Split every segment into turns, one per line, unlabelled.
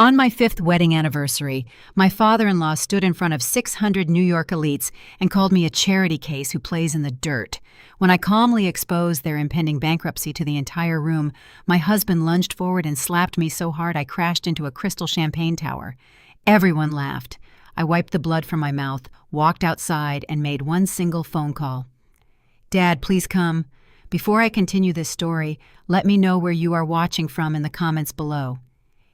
On my fifth wedding anniversary, my father-in-law stood in front of 600 New York elites and called me a charity case who plays in the dirt. When I calmly exposed their impending bankruptcy to the entire room, my husband lunged forward and slapped me so hard I crashed into a crystal champagne tower. Everyone laughed. I wiped the blood from my mouth, walked outside, and made one single phone call. "Dad, please come. Before I continue this story, let me know where you are watching from in the comments below.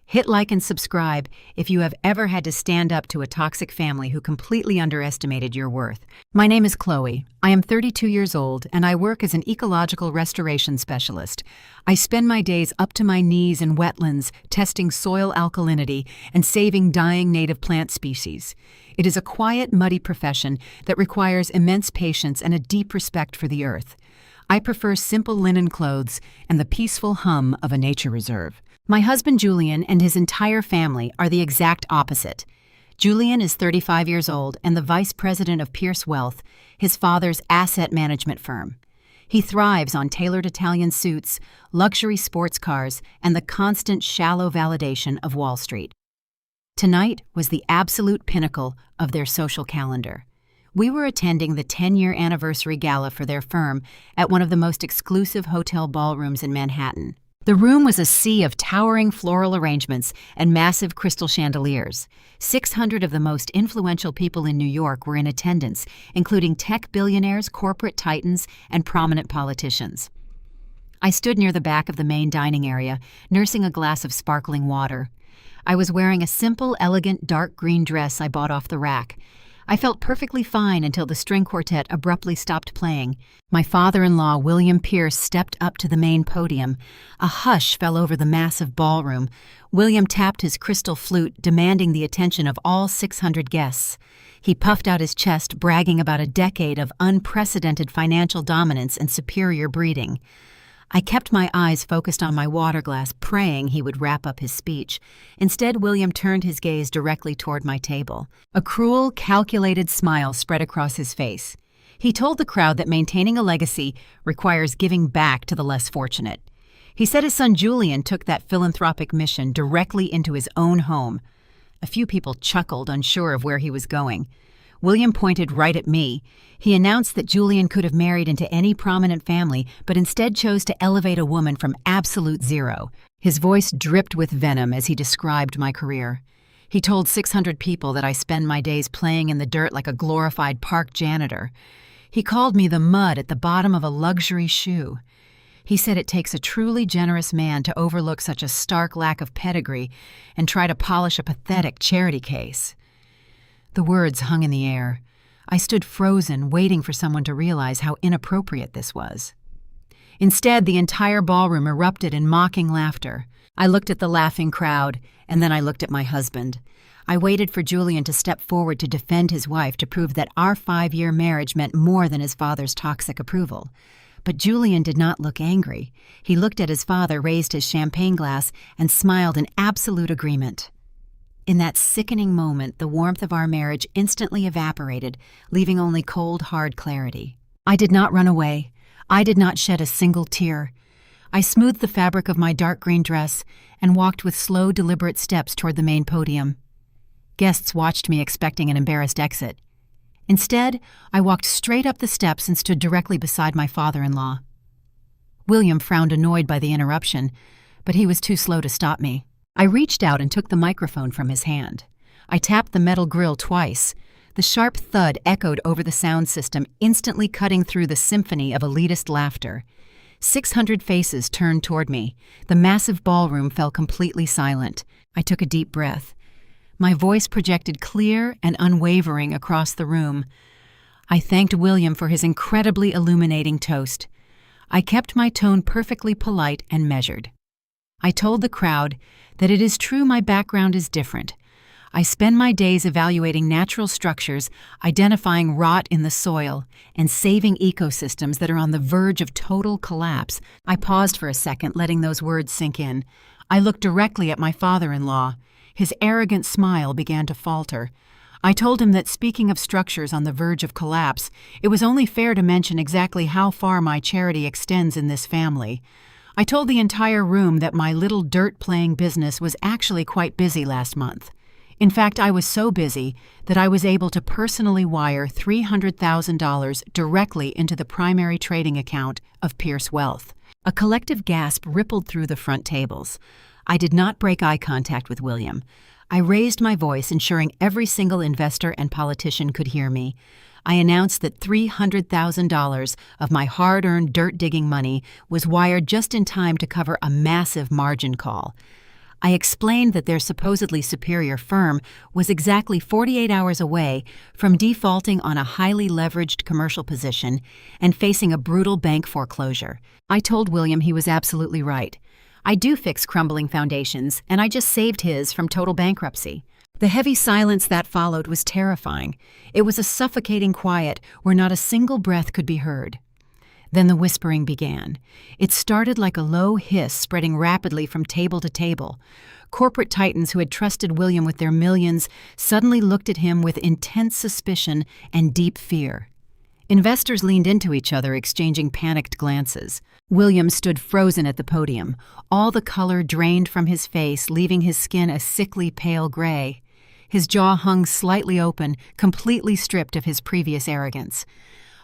Hit like and subscribe if you have ever had to stand up to a toxic family who completely underestimated your worth." My name is Chloe. I am 32 years old, and I work as an ecological restoration specialist. I spend my days up to my knees in wetlands, testing soil alkalinity and saving dying native plant species. It is a quiet, muddy profession that requires immense patience and a deep respect for the earth. I prefer simple linen clothes and the peaceful hum of a nature reserve. My husband Julian and his entire family are the exact opposite. Julian is 35 years old and the vice president of Pierce Wealth, his father's asset management firm. He thrives on tailored Italian suits, luxury sports cars, and the constant shallow validation of Wall Street. Tonight was the absolute pinnacle of their social calendar. We were attending the 10-year anniversary gala for their firm at one of the most exclusive hotel ballrooms in Manhattan. The room was a sea of towering floral arrangements and massive crystal chandeliers. 600 of the most influential people in New York were in attendance, including tech billionaires, corporate titans, and prominent politicians. I stood near the back of the main dining area, nursing a glass of sparkling water. I was wearing a simple, elegant dark green dress I bought off the rack. I felt perfectly fine until the string quartet abruptly stopped playing. My father-in-law, William Pierce, stepped up to the main podium. A hush fell over the massive ballroom. William tapped his crystal flute, demanding the attention of all 600 guests. He puffed out his chest, bragging about a decade of unprecedented financial dominance and superior breeding. I kept my eyes focused on my water glass, praying he would wrap up his speech. Instead, William turned his gaze directly toward my table. A cruel, calculated smile spread across his face. He told the crowd that maintaining a legacy requires giving back to the less fortunate. He said his son Julian took that philanthropic mission directly into his own home. A few people chuckled, unsure of where he was going. William pointed right at me. He announced that Julian could have married into any prominent family, but instead chose to elevate a woman from absolute zero. His voice dripped with venom as he described my career. He told 600 people that I spend my days playing in the dirt like a glorified park janitor. He called me the mud at the bottom of a luxury shoe. He said it takes a truly generous man to overlook such a stark lack of pedigree and try to polish a pathetic charity case. The words hung in the air. I stood frozen, waiting for someone to realize how inappropriate this was. Instead, the entire ballroom erupted in mocking laughter. I looked at the laughing crowd, and then I looked at my husband. I waited for Julian to step forward to defend his wife, to prove that our 5-year marriage meant more than his father's toxic approval. But Julian did not look angry. He looked at his father, raised his champagne glass, and smiled in absolute agreement. In that sickening moment, the warmth of our marriage instantly evaporated, leaving only cold, hard clarity. I did not run away. I did not shed a single tear. I smoothed the fabric of my dark green dress and walked with slow, deliberate steps toward the main podium. Guests watched me, expecting an embarrassed exit. Instead, I walked straight up the steps and stood directly beside my father-in-law. William frowned, annoyed by the interruption, but he was too slow to stop me. I reached out and took the microphone from his hand. I tapped the metal grill twice. The sharp thud echoed over the sound system, instantly cutting through the symphony of elitist laughter. 600 faces turned toward me. The massive ballroom fell completely silent. I took a deep breath. My voice projected clear and unwavering across the room. I thanked William for his incredibly illuminating toast. I kept my tone perfectly polite and measured. I told the crowd that it is true my background is different. I spend my days evaluating natural structures, identifying rot in the soil, and saving ecosystems that are on the verge of total collapse. I paused for a second, letting those words sink in. I looked directly at my father-in-law. His arrogant smile began to falter. I told him that, speaking of structures on the verge of collapse, it was only fair to mention exactly how far my charity extends in this family. I told the entire room that my little dirt-playing business was actually quite busy last month. In fact, I was so busy that I was able to personally wire $300,000 directly into the primary trading account of Pierce Wealth. A collective gasp rippled through the front tables. I did not break eye contact with William. I raised my voice, ensuring every single investor and politician could hear me. I announced that $300,000 of my hard-earned dirt-digging money was wired just in time to cover a massive margin call. I explained that their supposedly superior firm was exactly 48 hours away from defaulting on a highly leveraged commercial position and facing a brutal bank foreclosure. I told William he was absolutely right. I do fix crumbling foundations, and I just saved his from total bankruptcy. The heavy silence that followed was terrifying. It was a suffocating quiet where not a single breath could be heard. Then the whispering began. It started like a low hiss spreading rapidly from table to table. Corporate titans who had trusted William with their millions suddenly looked at him with intense suspicion and deep fear. Investors leaned into each other, exchanging panicked glances. William stood frozen at the podium, all the color drained from his face, leaving his skin a sickly pale gray. His jaw hung slightly open, completely stripped of his previous arrogance.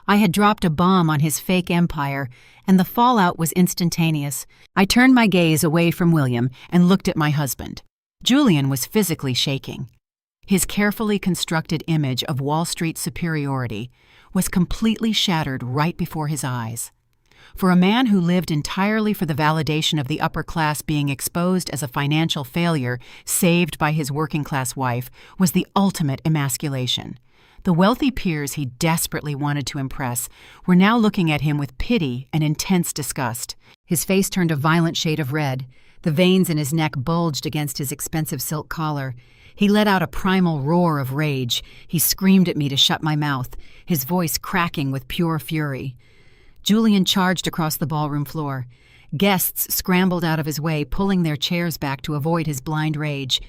I had dropped a bomb on his fake empire, and the fallout was instantaneous. I turned my gaze away from William and looked at my husband. Julian was physically shaking. His carefully constructed image of Wall Street superiority was completely shattered right before his eyes. For a man who lived entirely for the validation of the upper class being exposed as a financial failure saved by his working-class wife was the ultimate emasculation. The wealthy peers he desperately wanted to impress were now looking at him with pity and intense disgust. His face turned a violent shade of red. The veins in his neck bulged against his expensive silk collar. He let out a primal roar of rage. He screamed at me to shut my mouth, his voice cracking with pure fury. Julian charged across the ballroom floor. Guests scrambled out of his way, pulling their chairs back to avoid his blind rage.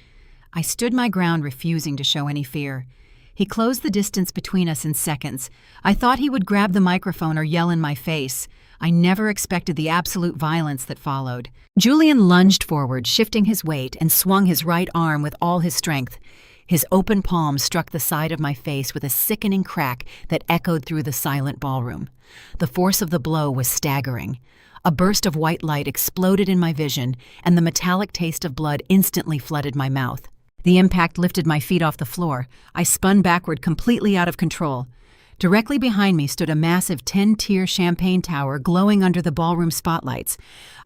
I stood my ground, refusing to show any fear. He closed the distance between us in seconds. I thought he would grab the microphone or yell in my face. I never expected the absolute violence that followed. Julian lunged forward, shifting his weight, and swung his right arm with all his strength. His open palm struck the side of my face with a sickening crack that echoed through the silent ballroom. The force of the blow was staggering. A burst of white light exploded in my vision, and the metallic taste of blood instantly flooded my mouth. The impact lifted my feet off the floor. I spun backward, completely out of control. Directly behind me stood a massive 10-tier champagne tower glowing under the ballroom spotlights.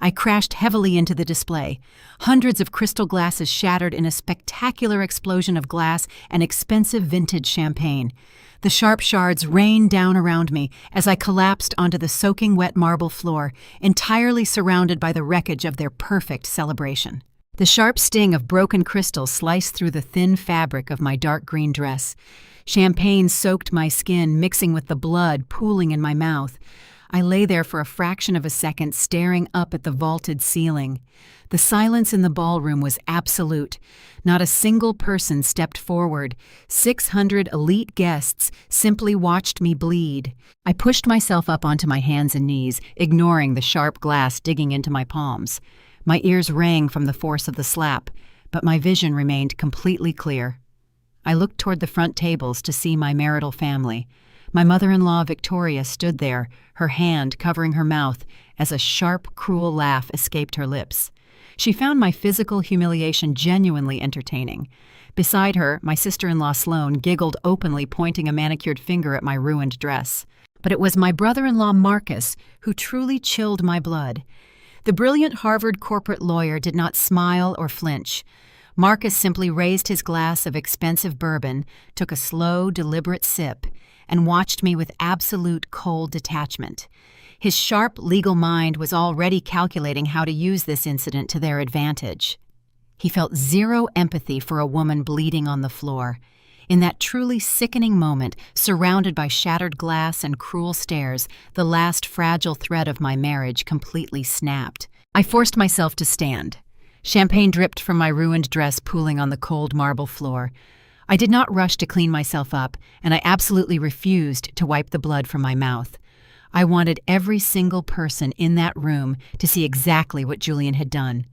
I crashed heavily into the display. Hundreds of crystal glasses shattered in a spectacular explosion of glass and expensive vintage champagne. The sharp shards rained down around me as I collapsed onto the soaking wet marble floor, entirely surrounded by the wreckage of their perfect celebration. The sharp sting of broken crystal sliced through the thin fabric of my dark green dress. Champagne soaked my skin, mixing with the blood pooling in my mouth. I lay there for a fraction of a second, staring up at the vaulted ceiling. The silence in the ballroom was absolute. Not a single person stepped forward. 600 elite guests simply watched me bleed. I pushed myself up onto my hands and knees, ignoring the sharp glass digging into my palms. My ears rang from the force of the slap, but my vision remained completely clear. I looked toward the front tables to see my marital family. My mother-in-law, Victoria, stood there, her hand covering her mouth as a sharp, cruel laugh escaped her lips. She found my physical humiliation genuinely entertaining. Beside her, my sister-in-law Sloane giggled openly, pointing a manicured finger at my ruined dress. But it was my brother-in-law Marcus who truly chilled my blood. The brilliant Harvard corporate lawyer did not smile or flinch. Marcus simply raised his glass of expensive bourbon, took a slow, deliberate sip, and watched me with absolute cold detachment. His sharp legal mind was already calculating how to use this incident to their advantage. He felt zero empathy for a woman bleeding on the floor. In that truly sickening moment, surrounded by shattered glass and cruel stares, the last fragile thread of my marriage completely snapped. I forced myself to stand. Champagne dripped from my ruined dress, pooling on the cold marble floor. I did not rush to clean myself up, and I absolutely refused to wipe the blood from my mouth. I wanted every single person in that room to see exactly what Julian had done.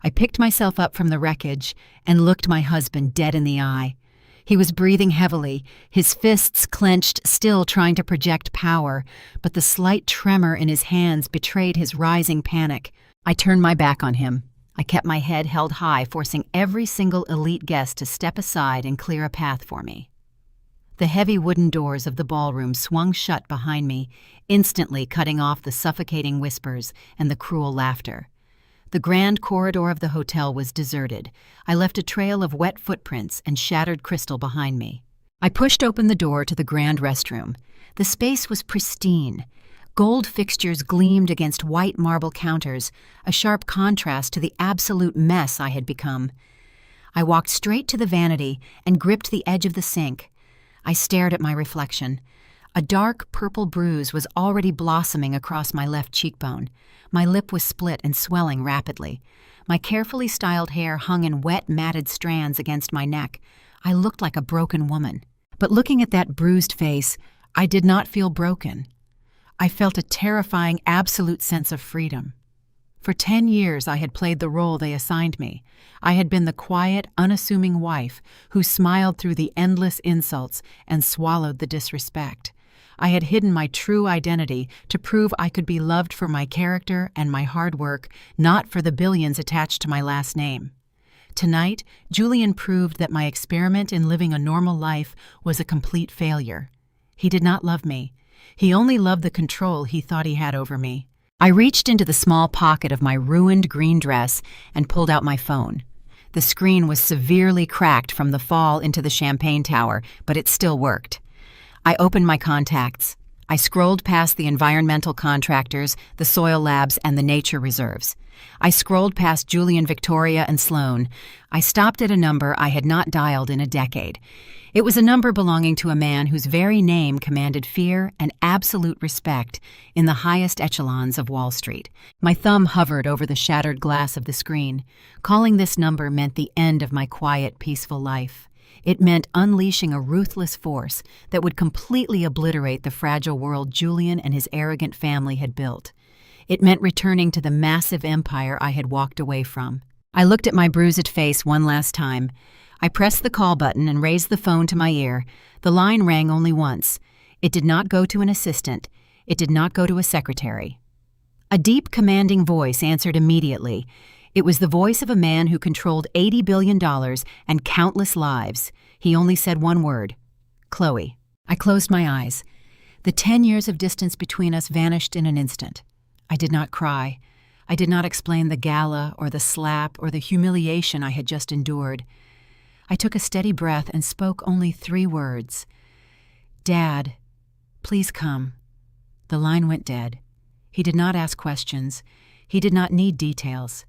I picked myself up from the wreckage and looked my husband dead in the eye. He was breathing heavily, his fists clenched, still trying to project power, but the slight tremor in his hands betrayed his rising panic. I turned my back on him. I kept my head held high, forcing every single elite guest to step aside and clear a path for me. The heavy wooden doors of the ballroom swung shut behind me, instantly cutting off the suffocating whispers and the cruel laughter. The grand corridor of the hotel was deserted. I left a trail of wet footprints and shattered crystal behind me. I pushed open the door to the grand restroom. The space was pristine. Gold fixtures gleamed against white marble counters, a sharp contrast to the absolute mess I had become. I walked straight to the vanity and gripped the edge of the sink. I stared at my reflection. A dark purple bruise was already blossoming across my left cheekbone. My lip was split and swelling rapidly. My carefully styled hair hung in wet, matted strands against my neck. I looked like a broken woman. But looking at that bruised face, I did not feel broken. I felt a terrifying, absolute sense of freedom. For 10 years I had played the role they assigned me. I had been the quiet, unassuming wife who smiled through the endless insults and swallowed the disrespect. I had hidden my true identity to prove I could be loved for my character and my hard work, not for the billions attached to my last name. Tonight, Julian proved that my experiment in living a normal life was a complete failure. He did not love me. He only loved the control he thought he had over me. I reached into the small pocket of my ruined green dress and pulled out my phone. The screen was severely cracked from the fall into the champagne tower, but it still worked. I opened my contacts. I scrolled past the environmental contractors, the soil labs, and the nature reserves. I scrolled past Julian, Victoria, and Sloan. I stopped at a number I had not dialed in a decade. It was a number belonging to a man whose very name commanded fear and absolute respect in the highest echelons of Wall Street. My thumb hovered over the shattered glass of the screen. Calling this number meant the end of my quiet, peaceful life. It meant unleashing a ruthless force that would completely obliterate the fragile world Julian and his arrogant family had built. It meant returning to the massive empire I had walked away from. I looked at my bruised face one last time. I pressed the call button and raised the phone to my ear. The line rang only once. It did not go to an assistant. It did not go to a secretary. A deep, commanding voice answered immediately. It was the voice of a man who controlled $80 billion and countless lives. He only said one word: Chloe. I closed my eyes. The 10 years of distance between us vanished in an instant. I did not cry. I did not explain the gala or the slap or the humiliation I had just endured. I took a steady breath and spoke only 3 words. Dad, please come. The line went dead. He did not ask questions. He did not need details.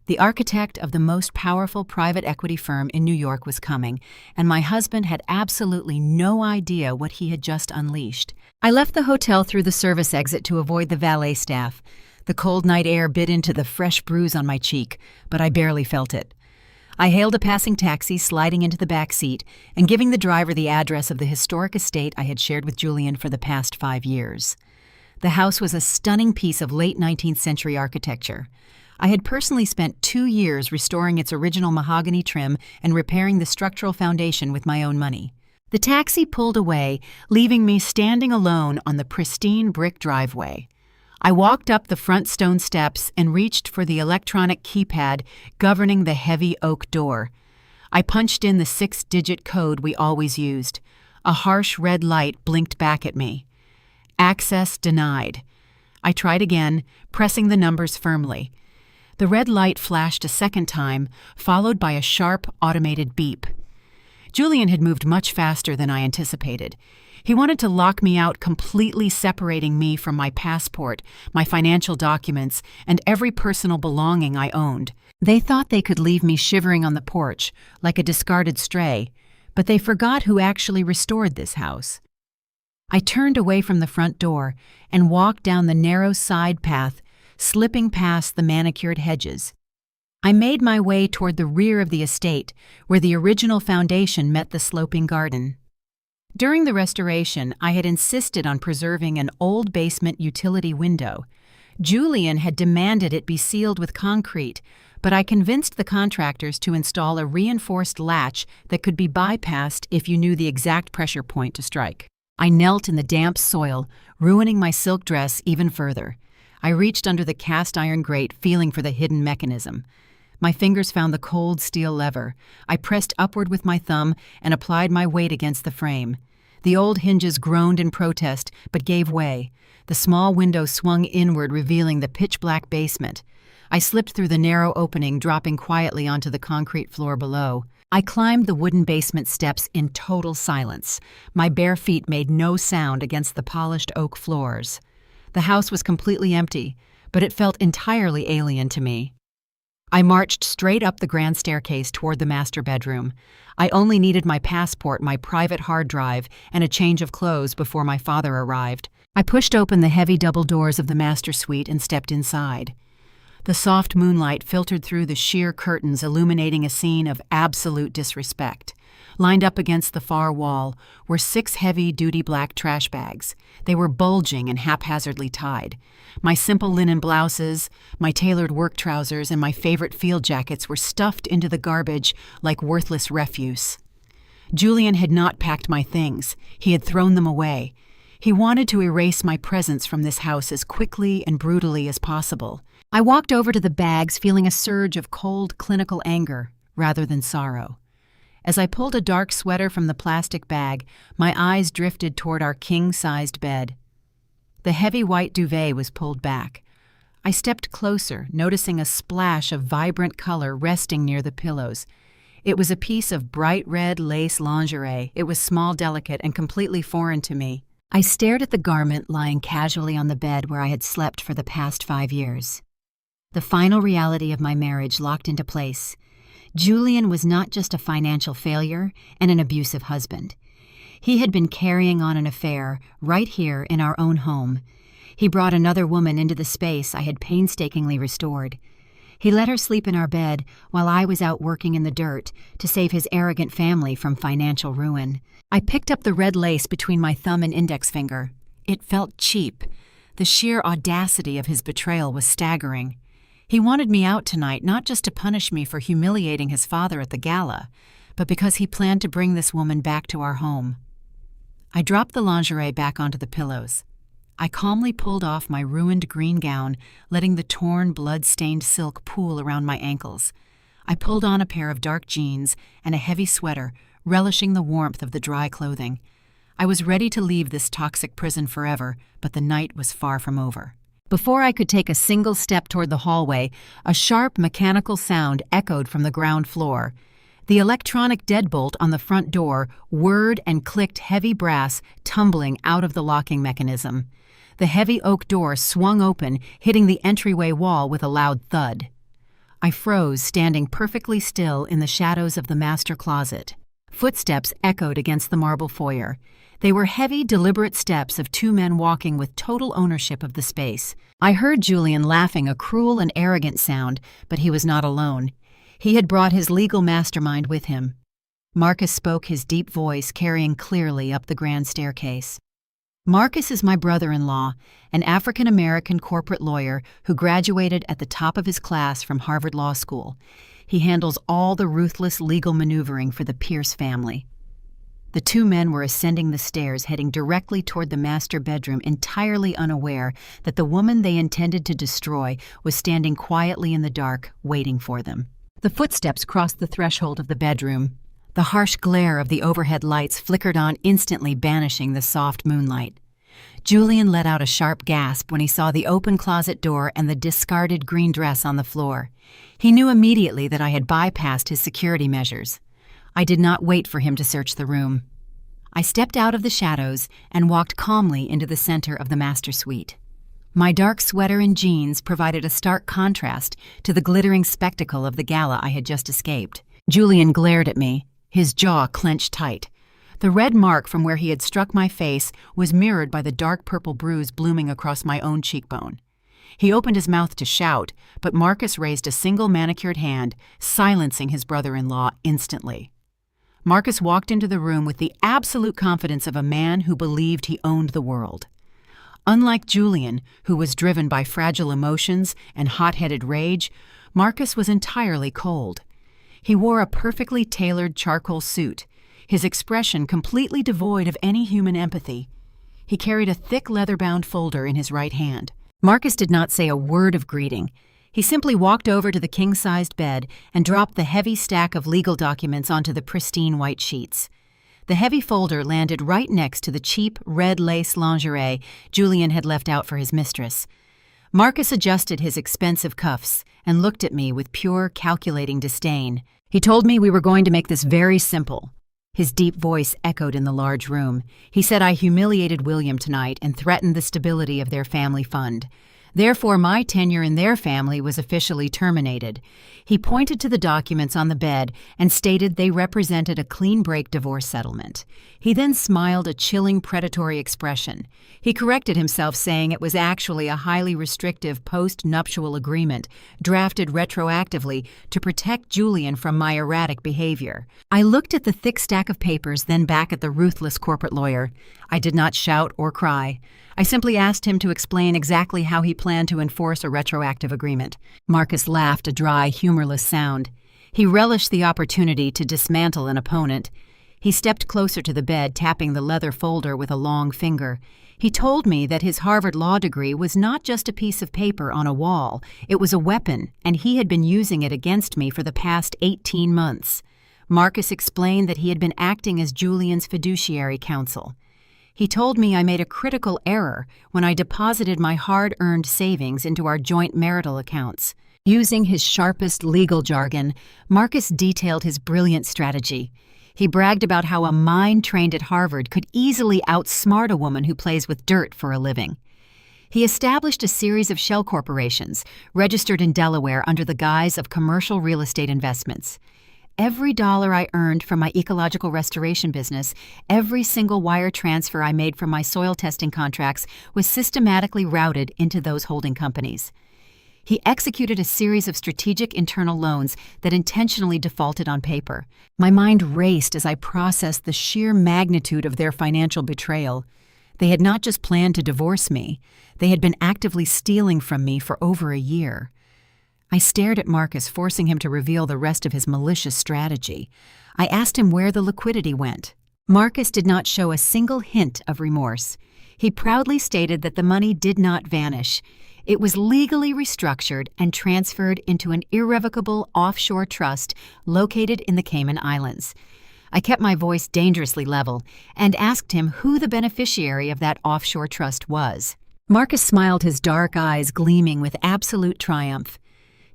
The architect of the most powerful private equity firm in New York was coming, and my husband had absolutely no idea what he had just unleashed. I left the hotel through the service exit to avoid the valet staff. The cold night air bit into the fresh bruise on my cheek, but I barely felt it. I hailed a passing taxi, sliding into the back seat and giving the driver the address of the historic estate I had shared with Julian for the past 5 years. The house was a stunning piece of late 19th century architecture. I had personally spent 2 years restoring its original mahogany trim and repairing the structural foundation with my own money. The taxi pulled away, leaving me standing alone on the pristine brick driveway. I walked up the front stone steps and reached for the electronic keypad governing the heavy oak door. I punched in the 6-digit code we always used. A harsh red light blinked back at me. Access denied. I tried again, pressing the numbers firmly. The red light flashed a second time, followed by a sharp, automated beep. Julian had moved much faster than I anticipated. He wanted to lock me out, completely separating me from my passport, my financial documents, and every personal belonging I owned. They thought they could leave me shivering on the porch, like a discarded stray, but they forgot who actually restored this house. I turned away from the front door and walked down the narrow side path, slipping past the manicured hedges. I made my way toward the rear of the estate, where the original foundation met the sloping garden. During the restoration, I had insisted on preserving an old basement utility window. Julian had demanded it be sealed with concrete, but I convinced the contractors to install a reinforced latch that could be bypassed if you knew the exact pressure point to strike. I knelt in the damp soil, ruining my silk dress even further. I reached under the cast iron grate, feeling for the hidden mechanism. My fingers found the cold steel lever. I pressed upward with my thumb and applied my weight against the frame. The old hinges groaned in protest, but gave way. The small window swung inward, revealing the pitch-black basement. I slipped through the narrow opening, dropping quietly onto the concrete floor below. I climbed the wooden basement steps in total silence. My bare feet made no sound against the polished oak floors. The house was completely empty, but it felt entirely alien to me. I marched straight up the grand staircase toward the master bedroom. I only needed my passport, my private hard drive, and a change of clothes before my father arrived. I pushed open the heavy double doors of the master suite and stepped inside. The soft moonlight filtered through the sheer curtains, illuminating a scene of absolute disrespect. Lined up against the far wall were 6 heavy-duty black trash bags. They were bulging and haphazardly tied. My simple linen blouses, my tailored work trousers, and my favorite field jackets were stuffed into the garbage like worthless refuse. Julian had not packed my things. He had thrown them away. He wanted to erase my presence from this house as quickly and brutally as possible. I walked over to the bags, feeling a surge of cold, clinical anger rather than sorrow. As I pulled a dark sweater from the plastic bag, my eyes drifted toward our king-sized bed. The heavy white duvet was pulled back. I stepped closer, noticing a splash of vibrant color resting near the pillows. It was a piece of bright red lace lingerie. It was small, delicate, and completely foreign to me. I stared at the garment lying casually on the bed where I had slept for the past 5 years. The final reality of my marriage locked into place. Julian was not just a financial failure and an abusive husband. He had been carrying on an affair right here in our own home. He brought another woman into the space I had painstakingly restored. He let her sleep in our bed while I was out working in the dirt to save his arrogant family from financial ruin. I picked up the red lace between my thumb and index finger. It felt cheap. The sheer audacity of his betrayal was staggering. He wanted me out tonight not just to punish me for humiliating his father at the gala, but because he planned to bring this woman back to our home. I dropped the lingerie back onto the pillows. I calmly pulled off my ruined green gown, letting the torn, blood-stained silk pool around my ankles. I pulled on a pair of dark jeans and a heavy sweater, relishing the warmth of the dry clothing. I was ready to leave this toxic prison forever, but the night was far from over. Before I could take a single step toward the hallway, a sharp mechanical sound echoed from the ground floor. The electronic deadbolt on the front door whirred and clicked, heavy brass tumbling out of the locking mechanism. The heavy oak door swung open, hitting the entryway wall with a loud thud. I froze, standing perfectly still in the shadows of the master closet. Footsteps echoed against the marble foyer. They were heavy, deliberate steps of 2 men walking with total ownership of the space. I heard Julian laughing, a cruel and arrogant sound, but he was not alone. He had brought his legal mastermind with him. Marcus spoke, his deep voice carrying clearly up the grand staircase. Marcus is my brother-in-law, an African-American corporate lawyer who graduated at the top of his class from Harvard Law School. He handles all the ruthless legal maneuvering for the Pierce family. The 2 men were ascending the stairs, heading directly toward the master bedroom, entirely unaware that the woman they intended to destroy was standing quietly in the dark, waiting for them. The footsteps crossed the threshold of the bedroom. The harsh glare of the overhead lights flickered on, instantly banishing the soft moonlight. Julian let out a sharp gasp when he saw the open closet door and the discarded green dress on the floor. He knew immediately that I had bypassed his security measures. I did not wait for him to search the room. I stepped out of the shadows and walked calmly into the center of the master suite. My dark sweater and jeans provided a stark contrast to the glittering spectacle of the gala I had just escaped. Julian glared at me, his jaw clenched tight. The red mark from where he had struck my face was mirrored by the dark purple bruise blooming across my own cheekbone. He opened his mouth to shout, but Marcus raised a single manicured hand, silencing his brother-in-law instantly. Marcus walked into the room with the absolute confidence of a man who believed he owned the world. Unlike Julian, who was driven by fragile emotions and hot-headed rage, Marcus was entirely cold. He wore a perfectly tailored charcoal suit, his expression completely devoid of any human empathy. He carried a thick leather-bound folder in his right hand. Marcus did not say a word of greeting. He simply walked over to the king-sized bed and dropped the heavy stack of legal documents onto the pristine white sheets. The heavy folder landed right next to the cheap red lace lingerie Julian had left out for his mistress. Marcus adjusted his expensive cuffs and looked at me with pure, calculating disdain. He told me we were going to make this very simple. His deep voice echoed in the large room. He said I humiliated William tonight and threatened the stability of their family fund. Therefore, my tenure in their family was officially terminated. He pointed to the documents on the bed and stated they represented a clean break divorce settlement. He then smiled a chilling, predatory expression. He corrected himself, saying it was actually a highly restrictive post-nuptial agreement drafted retroactively to protect Julian from my erratic behavior. I looked at the thick stack of papers, then back at the ruthless corporate lawyer. I did not shout or cry. I simply asked him to explain exactly how he planned to enforce a retroactive agreement. Marcus laughed a dry, humorless sound. He relished the opportunity to dismantle an opponent. He stepped closer to the bed, tapping the leather folder with a long finger. He told me that his Harvard law degree was not just a piece of paper on a wall. It was a weapon, and he had been using it against me for the past 18 months. Marcus explained that he had been acting as Julian's fiduciary counsel. He told me I made a critical error when I deposited my hard-earned savings into our joint marital accounts. Using his sharpest legal jargon, Marcus detailed his brilliant strategy. He bragged about how a mind trained at Harvard could easily outsmart a woman who plays with dirt for a living. He established a series of shell corporations, registered in Delaware under the guise of commercial real estate investments. Every dollar I earned from my ecological restoration business, every single wire transfer I made from my soil testing contracts was systematically routed into those holding companies. He executed a series of strategic internal loans that intentionally defaulted on paper. My mind raced as I processed the sheer magnitude of their financial betrayal. They had not just planned to divorce me, they had been actively stealing from me for over a year. I stared at Marcus, forcing him to reveal the rest of his malicious strategy. I asked him where the liquidity went. Marcus did not show a single hint of remorse. He proudly stated that the money did not vanish. It was legally restructured and transferred into an irrevocable offshore trust located in the Cayman Islands. I kept my voice dangerously level and asked him who the beneficiary of that offshore trust was. Marcus smiled, his dark eyes gleaming with absolute triumph.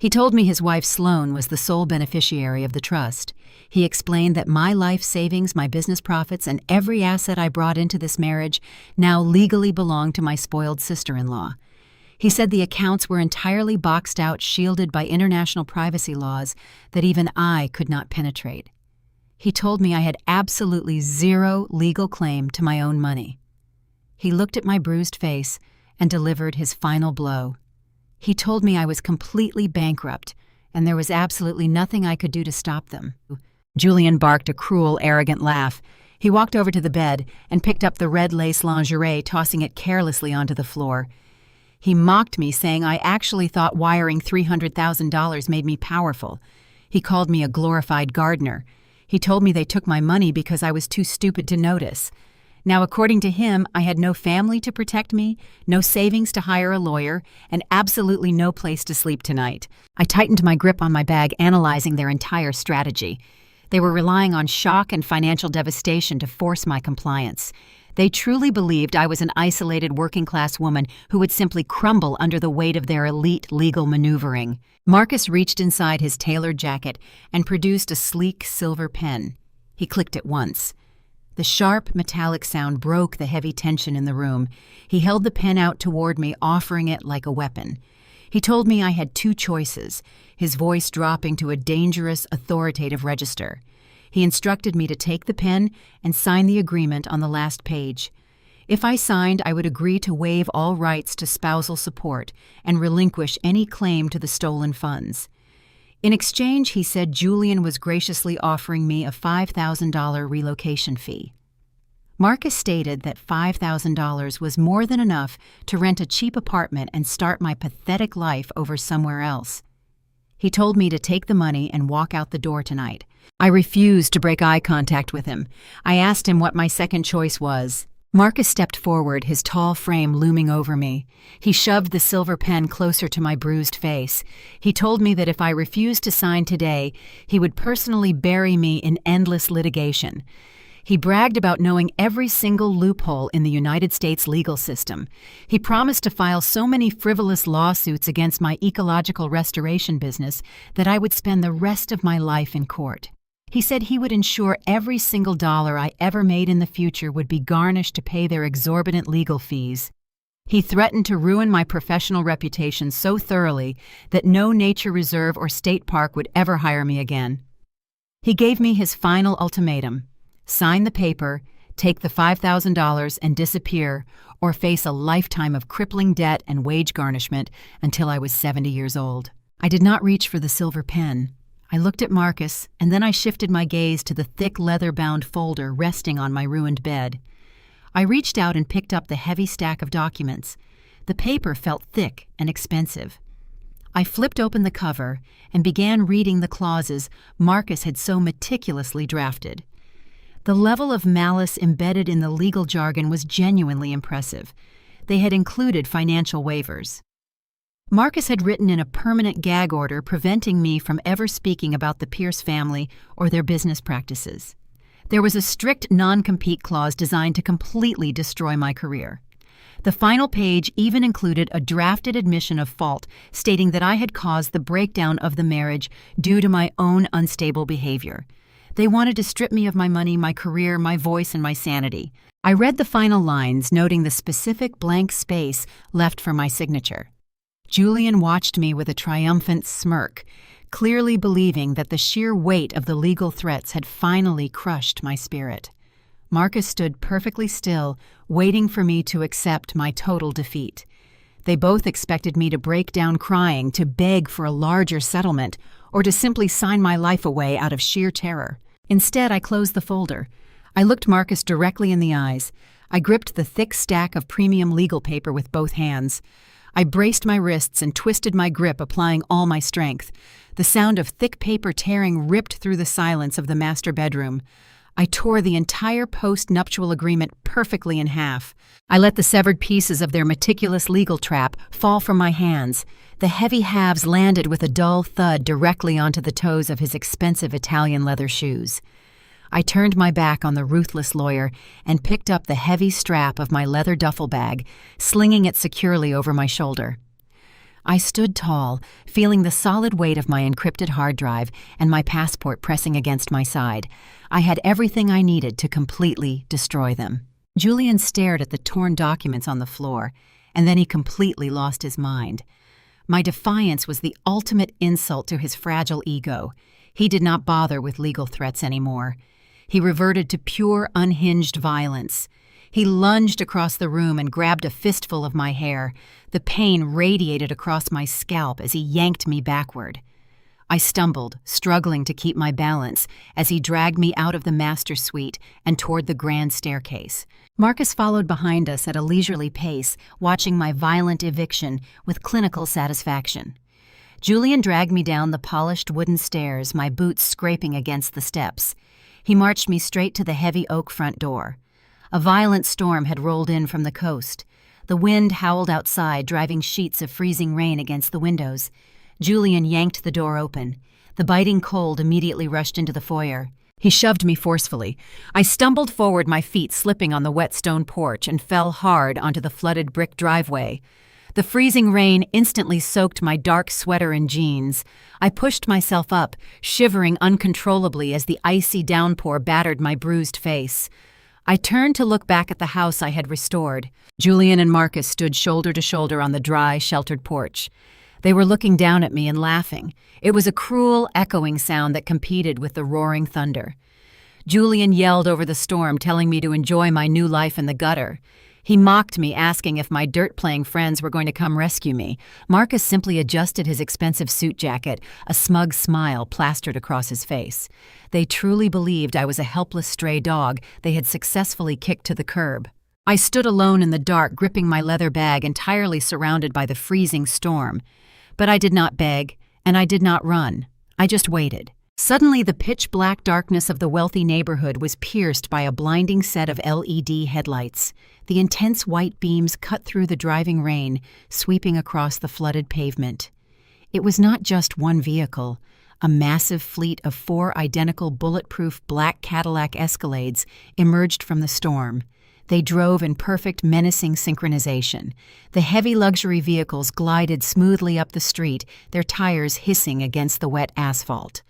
He told me his wife Sloane was the sole beneficiary of the trust. He explained that my life savings, my business profits, and every asset I brought into this marriage now legally belonged to my spoiled sister-in-law. He said the accounts were entirely boxed out, shielded by international privacy laws that even I could not penetrate. He told me I had absolutely zero legal claim to my own money. He looked at my bruised face and delivered his final blow. He told me I was completely bankrupt, and there was absolutely nothing I could do to stop them. Julian barked a cruel, arrogant laugh. He walked over to the bed and picked up the red lace lingerie, tossing it carelessly onto the floor. He mocked me, saying I actually thought wiring $300,000 made me powerful. He called me a glorified gardener. He told me they took my money because I was too stupid to notice. Now, according to him, I had no family to protect me, no savings to hire a lawyer, and absolutely no place to sleep tonight. I tightened my grip on my bag, analyzing their entire strategy. They were relying on shock and financial devastation to force my compliance. They truly believed I was an isolated working-class woman who would simply crumble under the weight of their elite legal maneuvering. Marcus reached inside his tailored jacket and produced a sleek silver pen. He clicked it once. The sharp, metallic sound broke the heavy tension in the room. He held the pen out toward me, offering it like a weapon. He told me I had two choices, his voice dropping to a dangerous, authoritative register. He instructed me to take the pen and sign the agreement on the last page. If I signed, I would agree to waive all rights to spousal support and relinquish any claim to the stolen funds. In exchange, he said Julian was graciously offering me a $5,000 relocation fee. Marcus stated that $5,000 was more than enough to rent a cheap apartment and start my pathetic life over somewhere else. He told me to take the money and walk out the door tonight. I refused to break eye contact with him. I asked him what my second choice was. Marcus stepped forward, his tall frame looming over me. He shoved the silver pen closer to my bruised face. He told me that if I refused to sign today, he would personally bury me in endless litigation. He bragged about knowing every single loophole in the United States legal system. He promised to file so many frivolous lawsuits against my ecological restoration business that I would spend the rest of my life in court. He said he would ensure every single dollar I ever made in the future would be garnished to pay their exorbitant legal fees. He threatened to ruin my professional reputation so thoroughly that no nature reserve or state park would ever hire me again. He gave me his final ultimatum: sign the paper, take the $5,000 and disappear, or face a lifetime of crippling debt and wage garnishment until I was 70 years old. I did not reach for the silver pen. I looked at Marcus, and then I shifted my gaze to the thick leather-bound folder resting on my ruined bed. I reached out and picked up the heavy stack of documents. The paper felt thick and expensive. I flipped open the cover and began reading the clauses Marcus had so meticulously drafted. The level of malice embedded in the legal jargon was genuinely impressive. They had included financial waivers. Marcus had written in a permanent gag order preventing me from ever speaking about the Pierce family or their business practices. There was a strict non-compete clause designed to completely destroy my career. The final page even included a drafted admission of fault stating that I had caused the breakdown of the marriage due to my own unstable behavior. They wanted to strip me of my money, my career, my voice, and my sanity. I read the final lines, noting the specific blank space left for my signature. Julian watched me with a triumphant smirk, clearly believing that the sheer weight of the legal threats had finally crushed my spirit. Marcus stood perfectly still, waiting for me to accept my total defeat. They both expected me to break down crying, to beg for a larger settlement, or to simply sign my life away out of sheer terror. Instead, I closed the folder. I looked Marcus directly in the eyes. I gripped the thick stack of premium legal paper with both hands. I braced my wrists and twisted my grip, applying all my strength. The sound of thick paper tearing ripped through the silence of the master bedroom. I tore the entire post-nuptial agreement perfectly in half. I let the severed pieces of their meticulous legal trap fall from my hands. The heavy halves landed with a dull thud directly onto the toes of his expensive Italian leather shoes. I turned my back on the ruthless lawyer and picked up the heavy strap of my leather duffel bag, slinging it securely over my shoulder. I stood tall, feeling the solid weight of my encrypted hard drive and my passport pressing against my side. I had everything I needed to completely destroy them. Julian stared at the torn documents on the floor, and then he completely lost his mind. My defiance was the ultimate insult to his fragile ego. He did not bother with legal threats anymore. He reverted to pure, unhinged violence. He lunged across the room and grabbed a fistful of my hair. The pain radiated across my scalp as he yanked me backward. I stumbled, struggling to keep my balance, as he dragged me out of the master suite and toward the grand staircase. Marcus followed behind us at a leisurely pace, watching my violent eviction with clinical satisfaction. Julian dragged me down the polished wooden stairs, my boots scraping against the steps. He marched me straight to the heavy oak front door. A violent storm had rolled in from the coast. The wind howled outside, driving sheets of freezing rain against the windows. Julian yanked the door open. The biting cold immediately rushed into the foyer. He shoved me forcefully. I stumbled forward, my feet slipping on the wet stone porch, and fell hard onto the flooded brick driveway. The freezing rain instantly soaked my dark sweater and jeans. I pushed myself up, shivering uncontrollably as the icy downpour battered my bruised face. I turned to look back at the house I had restored. Julian and Marcus stood shoulder to shoulder on the dry, sheltered porch. They were looking down at me and laughing. It was a cruel, echoing sound that competed with the roaring thunder. Julian yelled over the storm, telling me to enjoy my new life in the gutter. He mocked me, asking if my dirt-playing friends were going to come rescue me. Marcus simply adjusted his expensive suit jacket, a smug smile plastered across his face. They truly believed I was a helpless stray dog they had successfully kicked to the curb. I stood alone in the dark, gripping my leather bag, entirely surrounded by the freezing storm. But I did not beg, and I did not run. I just waited. Suddenly, the pitch-black darkness of the wealthy neighborhood was pierced by a blinding set of LED headlights. The intense white beams cut through the driving rain, sweeping across the flooded pavement. It was not just one vehicle. A massive fleet of 4 identical bulletproof black Cadillac Escalades emerged from the storm. They drove in perfect, menacing synchronization. The heavy luxury vehicles glided smoothly up the street, their tires hissing against the wet asphalt.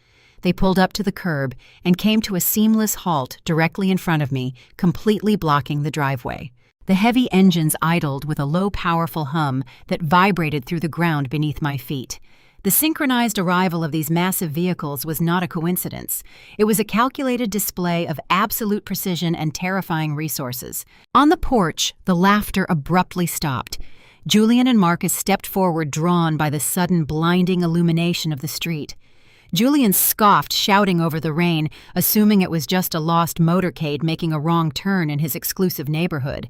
They pulled up to the curb and came to a seamless halt directly in front of me, completely blocking the driveway. The heavy engines idled with a low, powerful hum that vibrated through the ground beneath my feet. The synchronized arrival of these massive vehicles was not a coincidence. It was a calculated display of absolute precision and terrifying resources. On the porch, the laughter abruptly stopped. Julian and Marcus stepped forward, drawn by the sudden, blinding illumination of the street. Julian scoffed, shouting over the rain, assuming it was just a lost motorcade making a wrong turn in his exclusive neighborhood.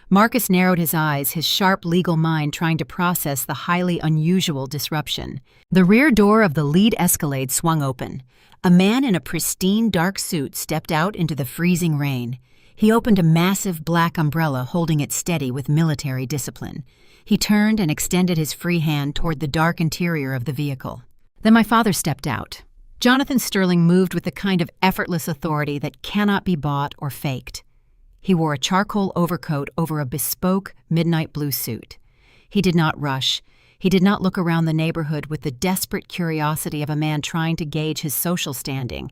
Marcus narrowed his eyes, his sharp legal mind trying to process the highly unusual disruption. The rear door of the lead Escalade swung open. A man in a pristine dark suit stepped out into the freezing rain. He opened a massive black umbrella, holding it steady with military discipline. He turned and extended his free hand toward the dark interior of the vehicle. Then my father stepped out. Jonathan Sterling moved with the kind of effortless authority that cannot be bought or faked. He wore a charcoal overcoat over a bespoke midnight blue suit. He did not rush. He did not look around the neighborhood with the desperate curiosity of a man trying to gauge his social standing.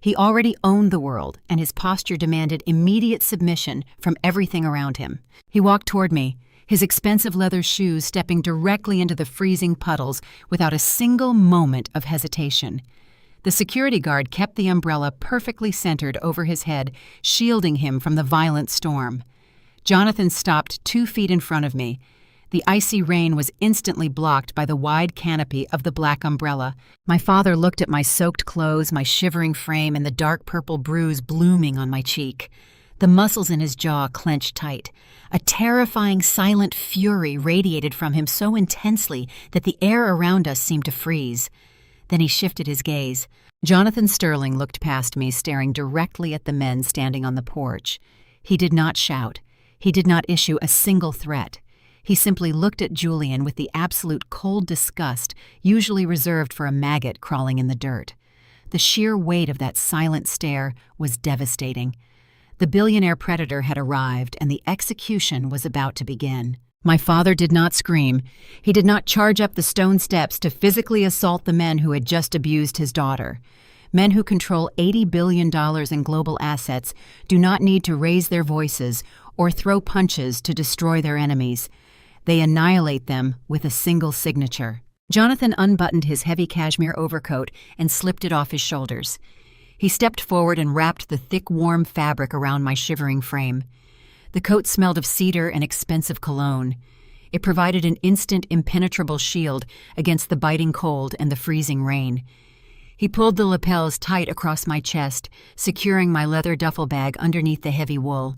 He already owned the world, and his posture demanded immediate submission from everything around him. He walked toward me, his expensive leather shoes stepping directly into the freezing puddles without a single moment of hesitation. The security guard kept the umbrella perfectly centered over his head, shielding him from the violent storm. Jonathan stopped 2 feet in front of me. The icy rain was instantly blocked by the wide canopy of the black umbrella. My father looked at my soaked clothes, my shivering frame, and the dark purple bruise blooming on my cheek. The muscles in his jaw clenched tight. A terrifying, silent fury radiated from him so intensely that the air around us seemed to freeze. Then he shifted his gaze. Jonathan Sterling looked past me, staring directly at the men standing on the porch. He did not shout. He did not issue a single threat. He simply looked at Julian with the absolute cold disgust usually reserved for a maggot crawling in the dirt. The sheer weight of that silent stare was devastating. The billionaire predator had arrived, and the execution was about to begin. My father did not scream. He did not charge up the stone steps to physically assault the men who had just abused his daughter. Men who control $80 billion in global assets do not need to raise their voices or throw punches to destroy their enemies. They annihilate them with a single signature. Jonathan unbuttoned his heavy cashmere overcoat and slipped it off his shoulders. He stepped forward and wrapped the thick, warm fabric around my shivering frame. The coat smelled of cedar and expensive cologne. It provided an instant, impenetrable shield against the biting cold and the freezing rain. He pulled the lapels tight across my chest, securing my leather duffel bag underneath the heavy wool.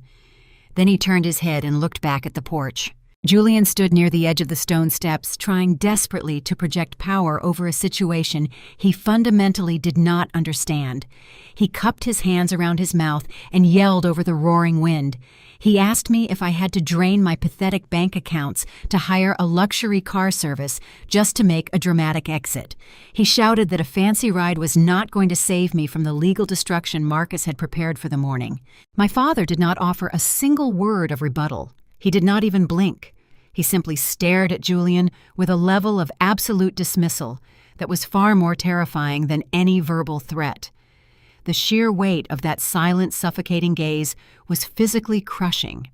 Then he turned his head and looked back at the porch. Julian stood near the edge of the stone steps, trying desperately to project power over a situation he fundamentally did not understand. He cupped his hands around his mouth and yelled over the roaring wind. He asked me if I had to drain my pathetic bank accounts to hire a luxury car service just to make a dramatic exit. He shouted that a fancy ride was not going to save me from the legal destruction Marcus had prepared for the morning. My father did not offer a single word of rebuttal. He did not even blink. He simply stared at Julian with a level of absolute dismissal that was far more terrifying than any verbal threat. The sheer weight of that silent, suffocating gaze was physically crushing.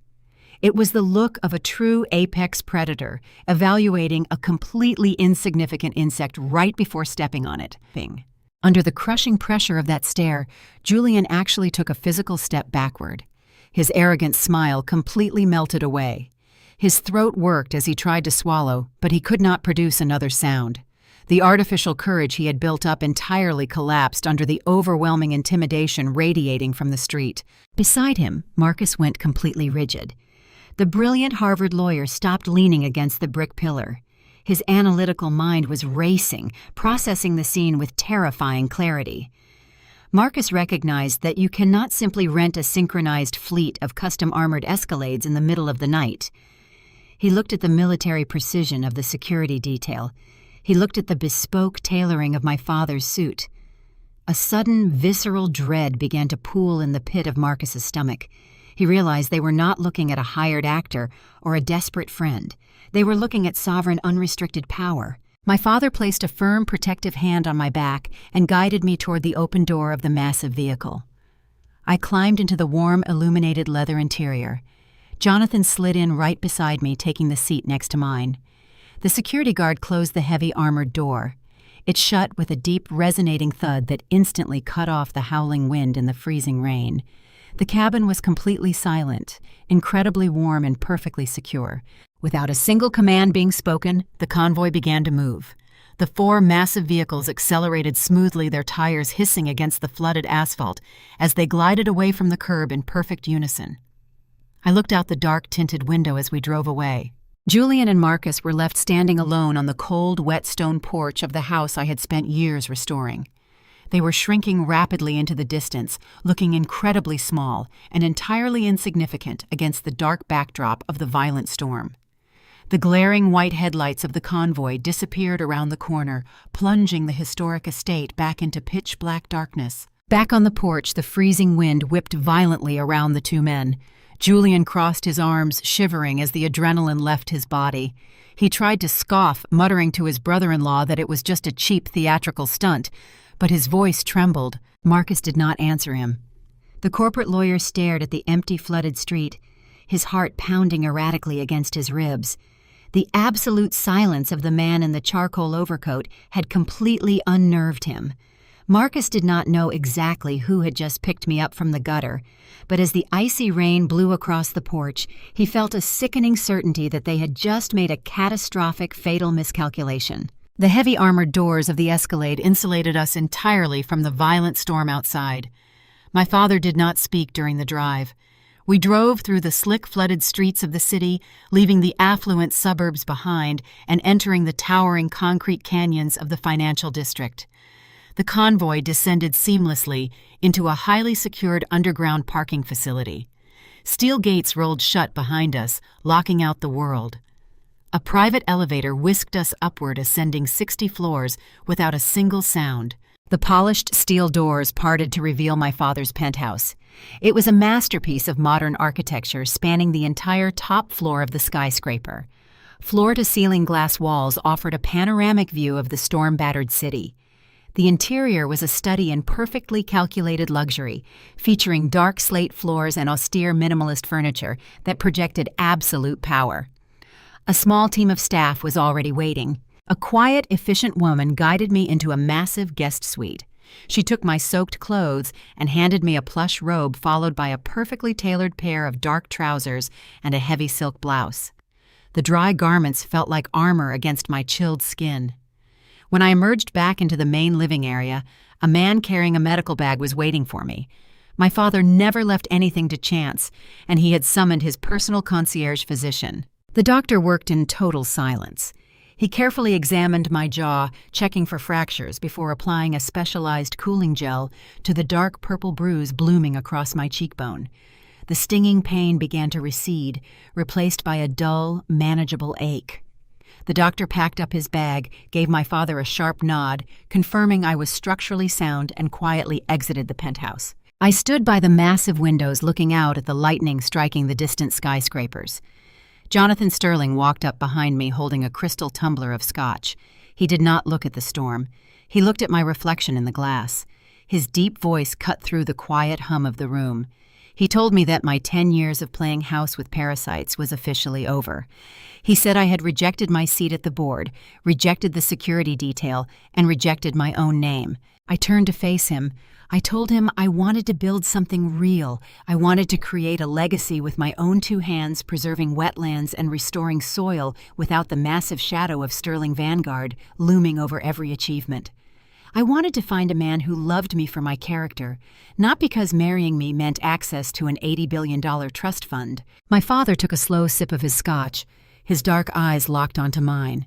It was the look of a true apex predator evaluating a completely insignificant insect right before stepping on it. Under the crushing pressure of that stare, Julian actually took a physical step backward. His arrogant smile completely melted away. His throat worked as he tried to swallow, but he could not produce another sound. The artificial courage he had built up entirely collapsed under the overwhelming intimidation radiating from the street. Beside him, Marcus went completely rigid. The brilliant Harvard lawyer stopped leaning against the brick pillar. His analytical mind was racing, processing the scene with terrifying clarity. Marcus recognized that you cannot simply rent a synchronized fleet of custom-armored Escalades in the middle of the night. He looked at the military precision of the security detail. He looked at the bespoke tailoring of my father's suit. A sudden, visceral dread began to pool in the pit of Marcus's stomach. He realized they were not looking at a hired actor or a desperate friend. They were looking at sovereign, unrestricted power. My father placed a firm, protective hand on my back and guided me toward the open door of the massive vehicle. I climbed into the warm, illuminated leather interior. Jonathan slid in right beside me, taking the seat next to mine. The security guard closed the heavy armored door. It shut with a deep, resonating thud that instantly cut off the howling wind and the freezing rain. The cabin was completely silent, incredibly warm and perfectly secure. Without a single command being spoken, the convoy began to move. The 4 massive vehicles accelerated smoothly, their tires hissing against the flooded asphalt as they glided away from the curb in perfect unison. I looked out the dark-tinted window as we drove away. Julian and Marcus were left standing alone on the cold, wet stone porch of the house I had spent years restoring. They were shrinking rapidly into the distance, looking incredibly small and entirely insignificant against the dark backdrop of the violent storm. The glaring white headlights of the convoy disappeared around the corner, plunging the historic estate back into pitch-black darkness. Back on the porch, the freezing wind whipped violently around the 2 men. Julian crossed his arms, shivering as the adrenaline left his body. He tried to scoff, muttering to his brother-in-law that it was just a cheap theatrical stunt, but his voice trembled. Marcus did not answer him. The corporate lawyer stared at the empty, flooded street, his heart pounding erratically against his ribs. The absolute silence of the man in the charcoal overcoat had completely unnerved him. Marcus did not know exactly who had just picked me up from the gutter, but as the icy rain blew across the porch, he felt a sickening certainty that they had just made a catastrophic, fatal miscalculation. The heavy armored doors of the Escalade insulated us entirely from the violent storm outside. My father did not speak during the drive. We drove through the slick, flooded streets of the city, leaving the affluent suburbs behind and entering the towering concrete canyons of the financial district. The convoy descended seamlessly into a highly secured underground parking facility. Steel gates rolled shut behind us, locking out the world. A private elevator whisked us upward, ascending 60 floors without a single sound. The polished steel doors parted to reveal my father's penthouse. It was a masterpiece of modern architecture spanning the entire top floor of the skyscraper. Floor-to-ceiling glass walls offered a panoramic view of the storm-battered city. The interior was a study in perfectly calculated luxury, featuring dark slate floors and austere minimalist furniture that projected absolute power. A small team of staff was already waiting. A quiet, efficient woman guided me into a massive guest suite. She took my soaked clothes and handed me a plush robe followed by a perfectly tailored pair of dark trousers and a heavy silk blouse. The dry garments felt like armor against my chilled skin. When I emerged back into the main living area, a man carrying a medical bag was waiting for me. My father never left anything to chance, and he had summoned his personal concierge physician. The doctor worked in total silence. He carefully examined my jaw, checking for fractures before applying a specialized cooling gel to the dark purple bruise blooming across my cheekbone. The stinging pain began to recede, replaced by a dull, manageable ache. The doctor packed up his bag, gave my father a sharp nod, confirming I was structurally sound, and quietly exited the penthouse. I stood by the massive windows looking out at the lightning striking the distant skyscrapers. Jonathan Sterling walked up behind me holding a crystal tumbler of scotch. He did not look at the storm. He looked at my reflection in the glass. His deep voice cut through the quiet hum of the room. He told me that my 10 years of playing house with parasites was officially over. He said I had rejected my seat at the board, rejected the security detail, and rejected my own name. I turned to face him. I told him I wanted to build something real. I wanted to create a legacy with my own two hands, preserving wetlands and restoring soil without the massive shadow of Sterling Vanguard looming over every achievement. I wanted to find a man who loved me for my character, not because marrying me meant access to an $80 billion trust fund. My father took a slow sip of his scotch. His dark eyes locked onto mine.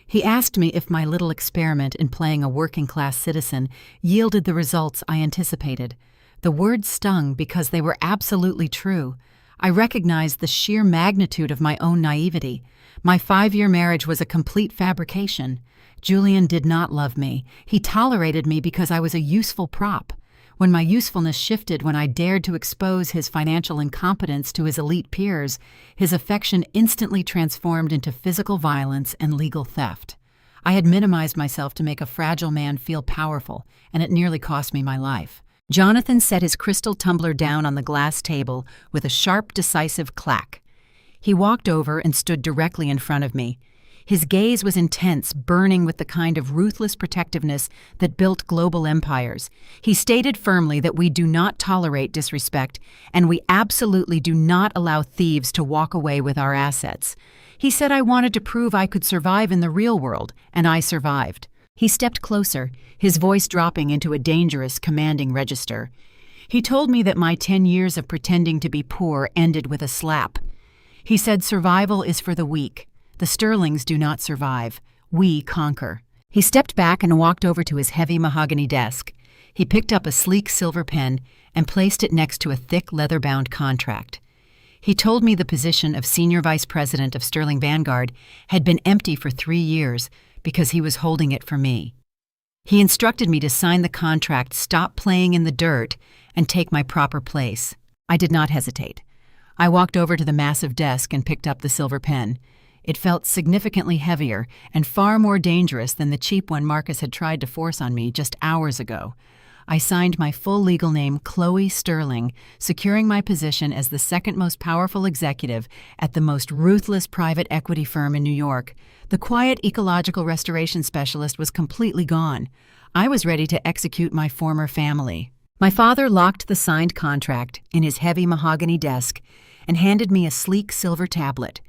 He asked me if my little experiment in playing a working-class citizen yielded the results I anticipated. The words stung because they were absolutely true. I recognized the sheer magnitude of my own naivety. My 5-year marriage was a complete fabrication. Julian did not love me. He tolerated me because I was a useful prop. When my usefulness shifted when I dared to expose his financial incompetence to his elite peers, his affection instantly transformed into physical violence and legal theft. I had minimized myself to make a fragile man feel powerful, and it nearly cost me my life. Jonathan set his crystal tumbler down on the glass table with a sharp, decisive clack. He walked over and stood directly in front of me. His gaze was intense, burning with the kind of ruthless protectiveness that built global empires. He stated firmly that we do not tolerate disrespect, and we absolutely do not allow thieves to walk away with our assets. He said I wanted to prove I could survive in the real world, and I survived. He stepped closer, his voice dropping into a dangerous, commanding register. He told me that my 10 years of pretending to be poor ended with a slap. He said survival is for the weak. The Sterlings do not survive. We conquer. He stepped back and walked over to his heavy mahogany desk. He picked up a sleek silver pen and placed it next to a thick leather-bound contract. He told me the position of Senior Vice President of Sterling Vanguard had been empty for 3 years because he was holding it for me. He instructed me to sign the contract, stop playing in the dirt, and take my proper place. I did not hesitate. I walked over to the massive desk and picked up the silver pen. It felt significantly heavier and far more dangerous than the cheap one Marcus had tried to force on me just hours ago. I signed my full legal name, Chloe Sterling, securing my position as the second most powerful executive at the most ruthless private equity firm in New York. The quiet ecological restoration specialist was completely gone. I was ready to execute my former family. My father locked the signed contract in his heavy mahogany desk and handed me a sleek silver tablet.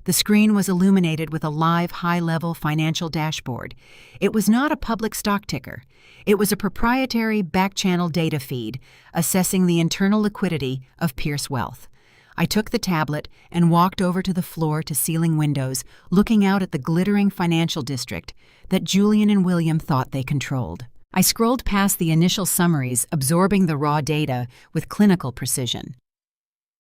The screen was illuminated with a live, high-level financial dashboard. It was not a public stock ticker. It was a proprietary back-channel data feed assessing the internal liquidity of Pierce Wealth. I took the tablet and walked over to the floor-to-ceiling windows, looking out at the glittering financial district that Julian and William thought they controlled. I scrolled past the initial summaries, absorbing the raw data with clinical precision.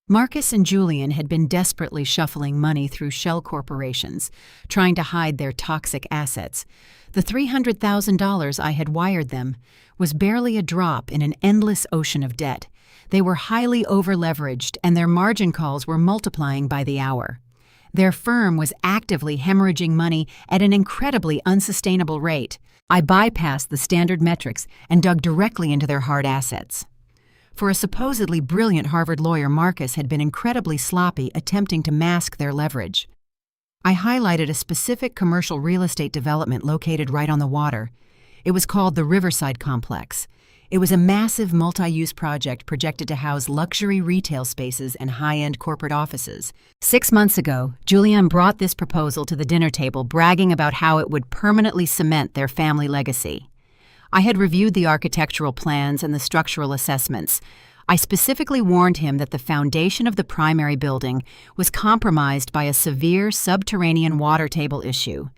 Marcus and Julian had been desperately shuffling money through shell corporations, trying to hide their toxic assets. The $300,000 I had wired them was barely a drop in an endless ocean of debt. They were highly over-leveraged, and their margin calls were multiplying by the hour. Their firm was actively hemorrhaging money at an incredibly unsustainable rate. I bypassed the standard metrics and dug directly into their hard assets. For a supposedly brilliant Harvard lawyer, Marcus had been incredibly sloppy attempting to mask their leverage. I highlighted a specific commercial real estate development located right on the water. It was called the Riverside Complex. It was a massive multi-use project projected to house luxury retail spaces and high-end corporate offices. 6 months ago, Julian brought this proposal to the dinner table, bragging about how it would permanently cement their family legacy. I had reviewed the architectural plans and the structural assessments. I specifically warned him that the foundation of the primary building was compromised by a severe subterranean water table issue.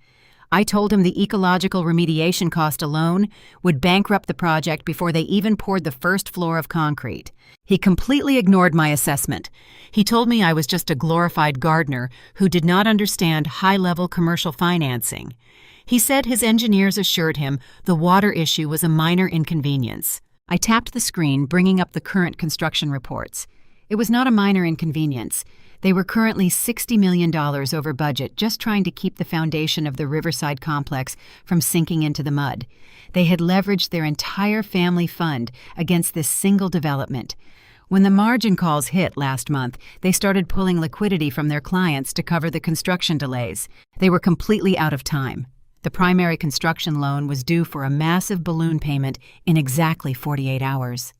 I told him the ecological remediation cost alone would bankrupt the project before they even poured the first floor of concrete. He completely ignored my assessment. He told me I was just a glorified gardener who did not understand high-level commercial financing. He said his engineers assured him the water issue was a minor inconvenience. I tapped the screen, bringing up the current construction reports. It was not a minor inconvenience. They were currently $60 million over budget, just trying to keep the foundation of the Riverside complex from sinking into the mud. They had leveraged their entire family fund against this single development. When the margin calls hit last month, they started pulling liquidity from their clients to cover the construction delays. They were completely out of time. The primary construction loan was due for a massive balloon payment in exactly 48 hours.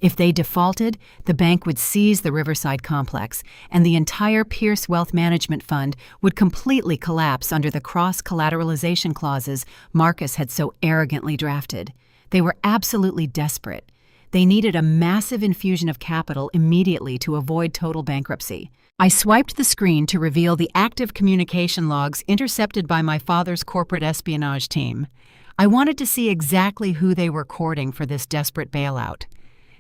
If they defaulted, the bank would seize the Riverside complex, and the entire Pierce Wealth Management Fund would completely collapse under the cross-collateralization clauses Marcus had so arrogantly drafted. They were absolutely desperate. They needed a massive infusion of capital immediately to avoid total bankruptcy. I swiped the screen to reveal the active communication logs intercepted by my father's corporate espionage team. I wanted to see exactly who they were courting for this desperate bailout.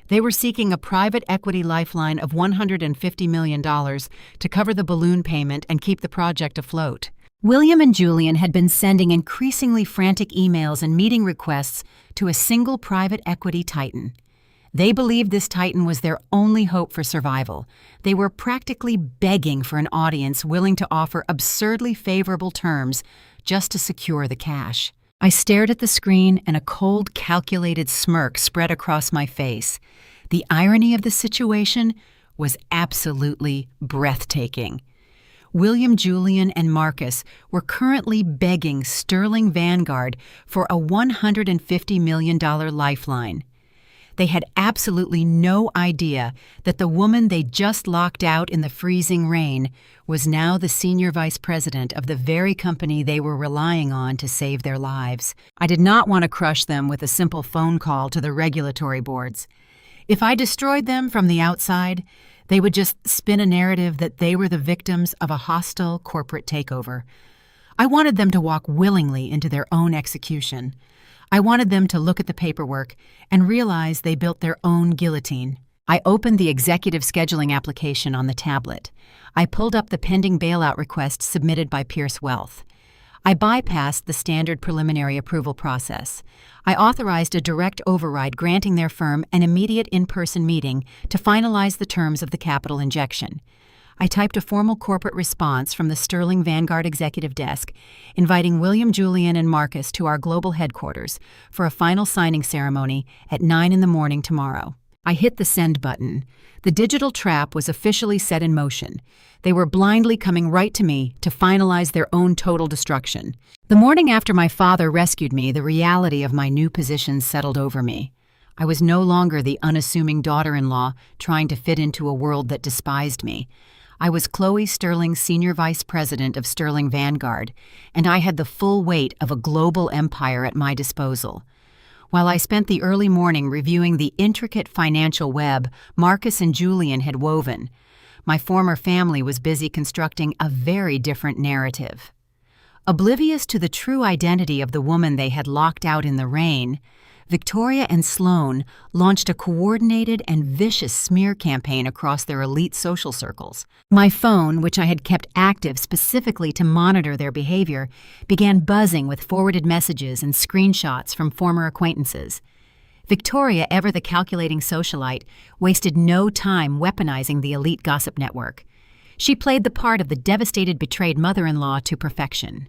They were seeking a private equity lifeline of $150 million to cover the balloon payment and keep the project afloat. William and Julian had been sending increasingly frantic emails and meeting requests to a single private equity titan. They believed this titan was their only hope for survival. They were practically begging for an audience willing to offer absurdly favorable terms just to secure the cash. I stared at the screen, and a cold, calculated smirk spread across my face. The irony of the situation was absolutely breathtaking. William, Julian, and Marcus were currently begging Sterling Vanguard for a $150 million lifeline. They had absolutely no idea that the woman they just locked out in the freezing rain was now the senior vice president of the very company they were relying on to save their lives. I did not want to crush them with a simple phone call to the regulatory boards. If I destroyed them from the outside, they would just spin a narrative that they were the victims of a hostile corporate takeover. I wanted them to walk willingly into their own execution. I wanted them to look at the paperwork and realize they built their own guillotine. I opened the executive scheduling application on the tablet. I pulled up the pending bailout request submitted by Pierce Wealth. I bypassed the standard preliminary approval process. I authorized a direct override granting their firm an immediate in-person meeting to finalize the terms of the capital injection. I typed a formal corporate response from the Sterling Vanguard executive desk, inviting William, Julian, and Marcus to our global headquarters for a final signing ceremony at 9 a.m. tomorrow. I hit the send button. The digital trap was officially set in motion. They were blindly coming right to me to finalize their own total destruction. The morning after my father rescued me, the reality of my new position settled over me. I was no longer the unassuming daughter-in-law trying to fit into a world that despised me. I was Chloe Sterling's senior vice president of Sterling Vanguard, and I had the full weight of a global empire at my disposal. While I spent the early morning reviewing the intricate financial web Marcus and Julian had woven, my former family was busy constructing a very different narrative. Oblivious to the true identity of the woman they had locked out in the rain, Victoria and Sloan launched a coordinated and vicious smear campaign across their elite social circles. My phone, which I had kept active specifically to monitor their behavior, began buzzing with forwarded messages and screenshots from former acquaintances. Victoria, ever the calculating socialite, wasted no time weaponizing the elite gossip network. She played the part of the devastated, betrayed mother-in-law to perfection.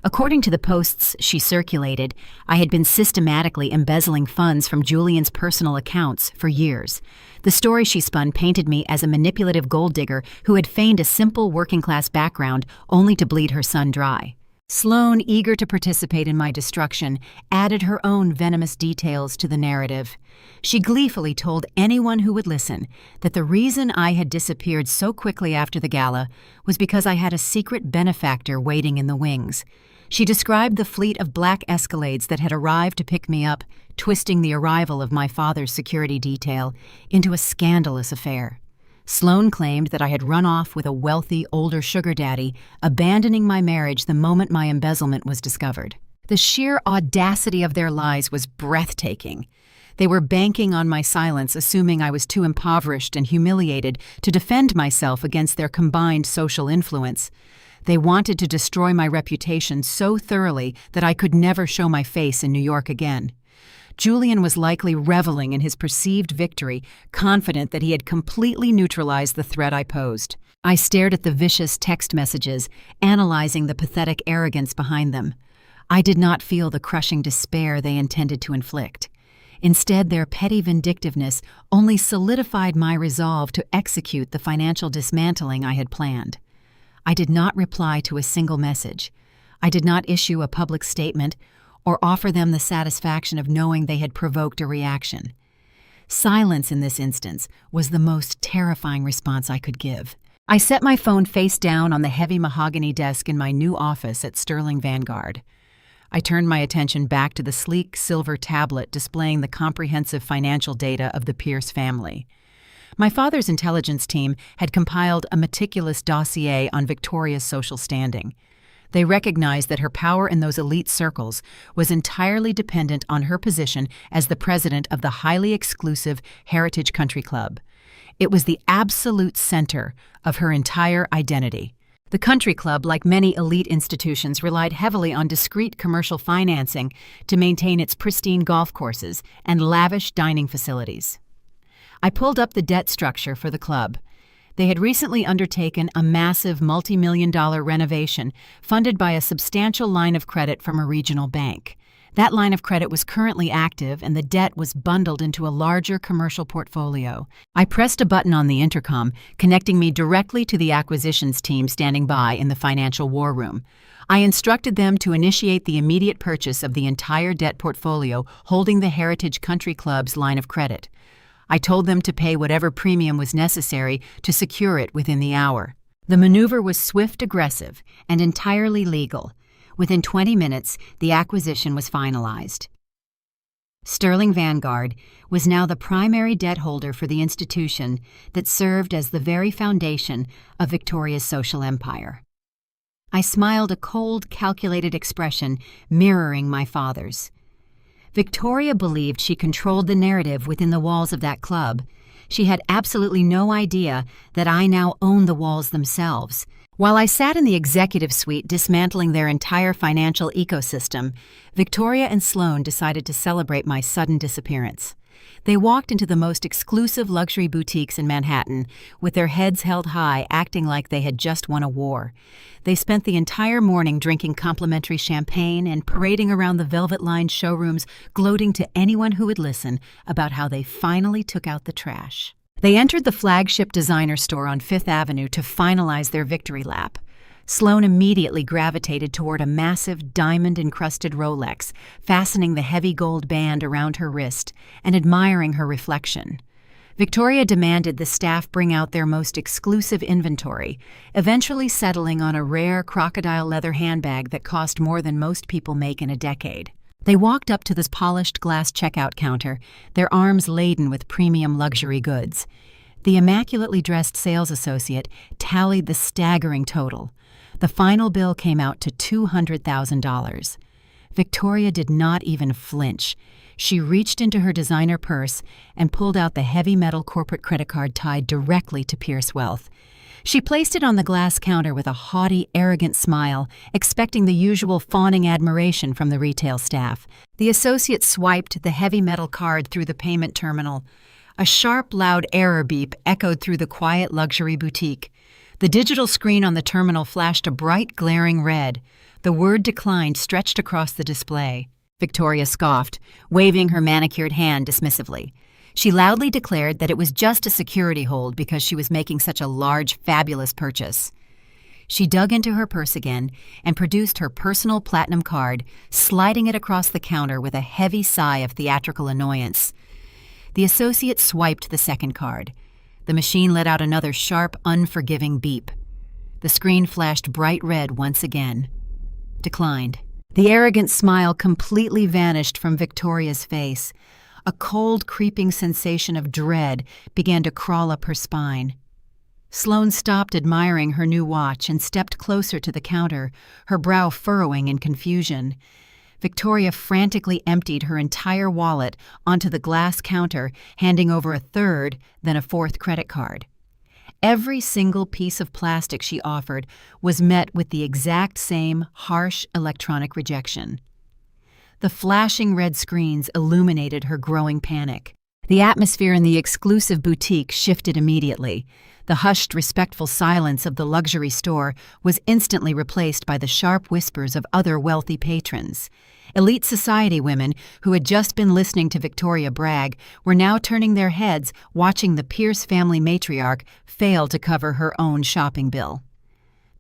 According to the posts she circulated, I had been systematically embezzling funds from Julian's personal accounts for years. The story she spun painted me as a manipulative gold digger who had feigned a simple working-class background only to bleed her son dry. Sloan, eager to participate in my destruction, added her own venomous details to the narrative. She gleefully told anyone who would listen that the reason I had disappeared so quickly after the gala was because I had a secret benefactor waiting in the wings. She described the fleet of black Escalades that had arrived to pick me up, twisting the arrival of my father's security detail into a scandalous affair. Sloan claimed that I had run off with a wealthy, older sugar daddy, abandoning my marriage the moment my embezzlement was discovered. The sheer audacity of their lies was breathtaking. They were banking on my silence, assuming I was too impoverished and humiliated to defend myself against their combined social influence. They wanted to destroy my reputation so thoroughly that I could never show my face in New York again. Julian was likely reveling in his perceived victory, confident that he had completely neutralized the threat I posed. I stared at the vicious text messages, analyzing the pathetic arrogance behind them. I did not feel the crushing despair they intended to inflict. Instead, their petty vindictiveness only solidified my resolve to execute the financial dismantling I had planned. I did not reply to a single message. I did not issue a public statement or offer them the satisfaction of knowing they had provoked a reaction. Silence in this instance was the most terrifying response I could give. I set my phone face down on the heavy mahogany desk in my new office at Sterling Vanguard. I turned my attention back to the sleek silver tablet displaying the comprehensive financial data of the Pierce family. My father's intelligence team had compiled a meticulous dossier on Victoria's social standing. They recognized that her power in those elite circles was entirely dependent on her position as the president of the highly exclusive Heritage Country Club. It was the absolute center of her entire identity. The country club, like many elite institutions, relied heavily on discreet commercial financing to maintain its pristine golf courses and lavish dining facilities. I pulled up the debt structure for the club. They had recently undertaken a massive multi-million-dollar renovation funded by a substantial line of credit from a regional bank. That line of credit was currently active, and the debt was bundled into a larger commercial portfolio. I pressed a button on the intercom, connecting me directly to the acquisitions team standing by in the financial war room. I instructed them to initiate the immediate purchase of the entire debt portfolio holding the Heritage Country Club's line of credit. I told them to pay whatever premium was necessary to secure it within the hour. The maneuver was swift, aggressive, and entirely legal. Within 20 minutes, the acquisition was finalized. Sterling Vanguard was now the primary debt holder for the institution that served as the very foundation of Victoria's social empire. I smiled, a cold, calculated expression mirroring my father's. Victoria believed she controlled the narrative within the walls of that club. She had absolutely no idea that I now owned the walls themselves. While I sat in the executive suite dismantling their entire financial ecosystem, Victoria and Sloane decided to celebrate my sudden disappearance. They walked into the most exclusive luxury boutiques in Manhattan, with their heads held high, acting like they had just won a war. They spent the entire morning drinking complimentary champagne and parading around the velvet-lined showrooms, gloating to anyone who would listen about how they finally took out the trash. They entered the flagship designer store on Fifth Avenue to finalize their victory lap. Sloane immediately gravitated toward a massive diamond-encrusted Rolex, fastening the heavy gold band around her wrist and admiring her reflection. Victoria demanded the staff bring out their most exclusive inventory, eventually settling on a rare crocodile leather handbag that cost more than most people make in a decade. They walked up to this polished glass checkout counter, their arms laden with premium luxury goods. The immaculately dressed sales associate tallied the staggering total. The final bill came out to $200,000. Victoria did not even flinch. She reached into her designer purse and pulled out the heavy metal corporate credit card tied directly to Pierce Wealth. She placed it on the glass counter with a haughty, arrogant smile, expecting the usual fawning admiration from the retail staff. The associate swiped the heavy metal card through the payment terminal. A sharp, loud error beep echoed through the quiet luxury boutique. The digital screen on the terminal flashed a bright, glaring red. The word "declined" stretched across the display. Victoria scoffed, waving her manicured hand dismissively. She loudly declared that it was just a security hold because she was making such a large, fabulous purchase. She dug into her purse again and produced her personal platinum card, sliding it across the counter with a heavy sigh of theatrical annoyance. The associate swiped the second card. The machine let out another sharp, unforgiving beep. The screen flashed bright red once again. Declined. The arrogant smile completely vanished from Victoria's face. A cold, creeping sensation of dread began to crawl up her spine. Sloane stopped admiring her new watch and stepped closer to the counter, her brow furrowing in confusion. Victoria frantically emptied her entire wallet onto the glass counter, handing over a third, then a fourth credit card. Every single piece of plastic she offered was met with the exact same harsh electronic rejection. The flashing red screens illuminated her growing panic. The atmosphere in the exclusive boutique shifted immediately. The hushed, respectful silence of the luxury store was instantly replaced by the sharp whispers of other wealthy patrons. Elite society women who had just been listening to Victoria brag were now turning their heads, watching the Pierce family matriarch fail to cover her own shopping bill.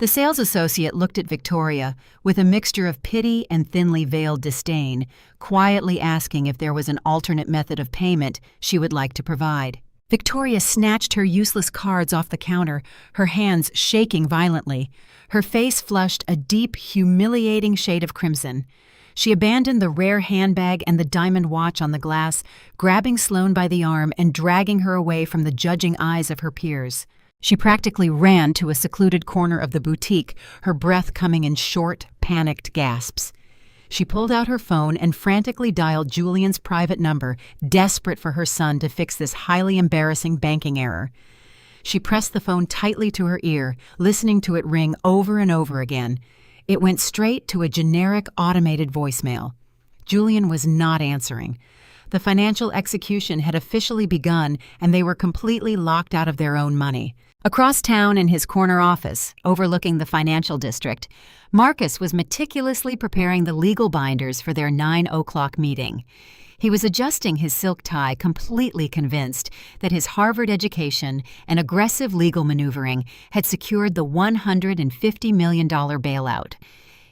The sales associate looked at Victoria with a mixture of pity and thinly veiled disdain, quietly asking if there was an alternate method of payment she would like to provide. Victoria snatched her useless cards off the counter, her hands shaking violently. Her face flushed a deep, humiliating shade of crimson. She abandoned the rare handbag and the diamond watch on the glass, grabbing Sloane by the arm and dragging her away from the judging eyes of her peers. She practically ran to a secluded corner of the boutique, her breath coming in short, panicked gasps. She pulled out her phone and frantically dialed Julian's private number, desperate for her son to fix this highly embarrassing banking error. She pressed the phone tightly to her ear, listening to it ring over and over again. It went straight to a generic automated voicemail. Julian was not answering. The financial execution had officially begun, and they were completely locked out of their own money. Across town in his corner office, overlooking the financial district, Marcus was meticulously preparing the legal binders for their 9 o'clock meeting. He was adjusting his silk tie, completely convinced that his Harvard education and aggressive legal maneuvering had secured the $150 million bailout.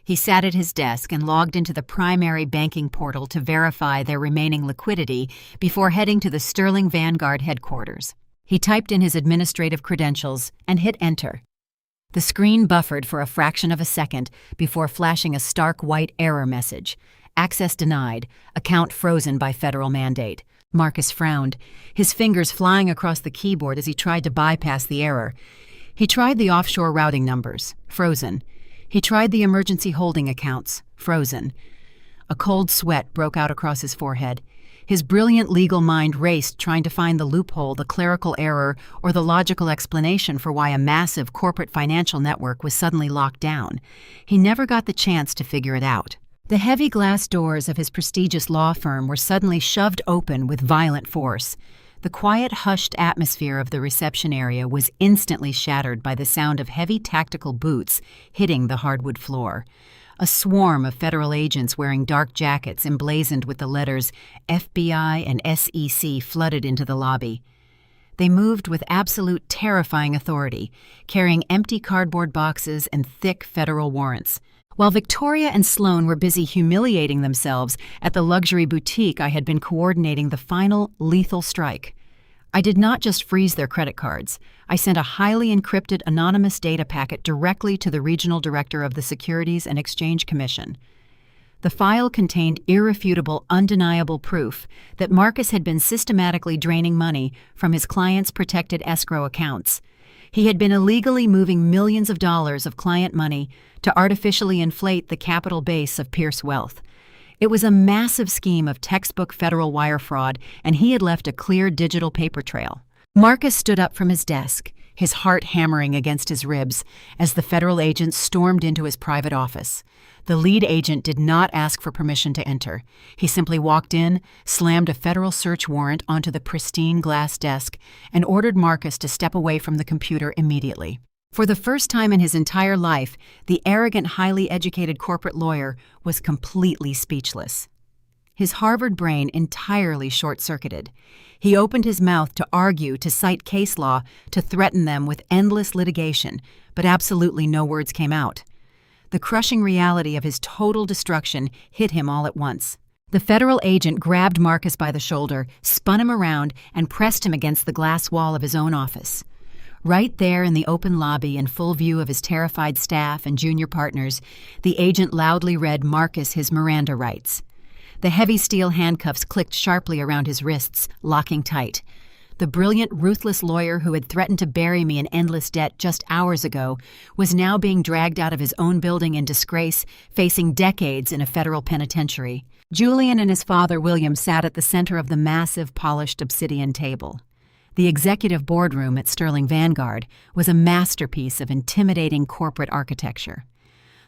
He sat at his desk and logged into the primary banking portal to verify their remaining liquidity before heading to the Sterling Vanguard headquarters. He typed in his administrative credentials and hit enter. The screen buffered for a fraction of a second before flashing a stark white error message. Access denied. Account frozen by federal mandate. Marcus frowned, his fingers flying across the keyboard as he tried to bypass the error. He tried the offshore routing numbers. Frozen. He tried the emergency holding accounts. Frozen. A cold sweat broke out across his forehead. His brilliant legal mind raced, trying to find the loophole, the clerical error, or the logical explanation for why a massive corporate financial network was suddenly locked down. He never got the chance to figure it out. The heavy glass doors of his prestigious law firm were suddenly shoved open with violent force. The quiet, hushed atmosphere of the reception area was instantly shattered by the sound of heavy tactical boots hitting the hardwood floor. A swarm of federal agents wearing dark jackets emblazoned with the letters FBI and SEC flooded into the lobby. They moved with absolute terrifying authority, carrying empty cardboard boxes and thick federal warrants. While Victoria and Sloane were busy humiliating themselves at the luxury boutique, I had been coordinating the final lethal strike. I did not just freeze their credit cards. I sent a highly encrypted anonymous data packet directly to the regional director of the Securities and Exchange Commission. The file contained irrefutable, undeniable proof that Marcus had been systematically draining money from his clients' protected escrow accounts. He had been illegally moving millions of dollars of client money to artificially inflate the capital base of Pierce Wealth. It was a massive scheme of textbook federal wire fraud, and he had left a clear digital paper trail. Marcus stood up from his desk, his heart hammering against his ribs, as the federal agents stormed into his private office. The lead agent did not ask for permission to enter. He simply walked in, slammed a federal search warrant onto the pristine glass desk, and ordered Marcus to step away from the computer immediately. For the first time in his entire life, the arrogant, highly educated corporate lawyer was completely speechless. His Harvard brain entirely short-circuited. He opened his mouth to argue, to cite case law, to threaten them with endless litigation, but absolutely no words came out. The crushing reality of his total destruction hit him all at once. The federal agent grabbed Marcus by the shoulder, spun him around, and pressed him against the glass wall of his own office. Right there in the open lobby, in full view of his terrified staff and junior partners, the agent loudly read Marcus his Miranda rights. The heavy steel handcuffs clicked sharply around his wrists, locking tight. The brilliant, ruthless lawyer who had threatened to bury me in endless debt just hours ago was now being dragged out of his own building in disgrace, facing decades in a federal penitentiary. Julian and his father, William, sat at the center of the massive, polished obsidian table. The executive boardroom at Sterling Vanguard was a masterpiece of intimidating corporate architecture.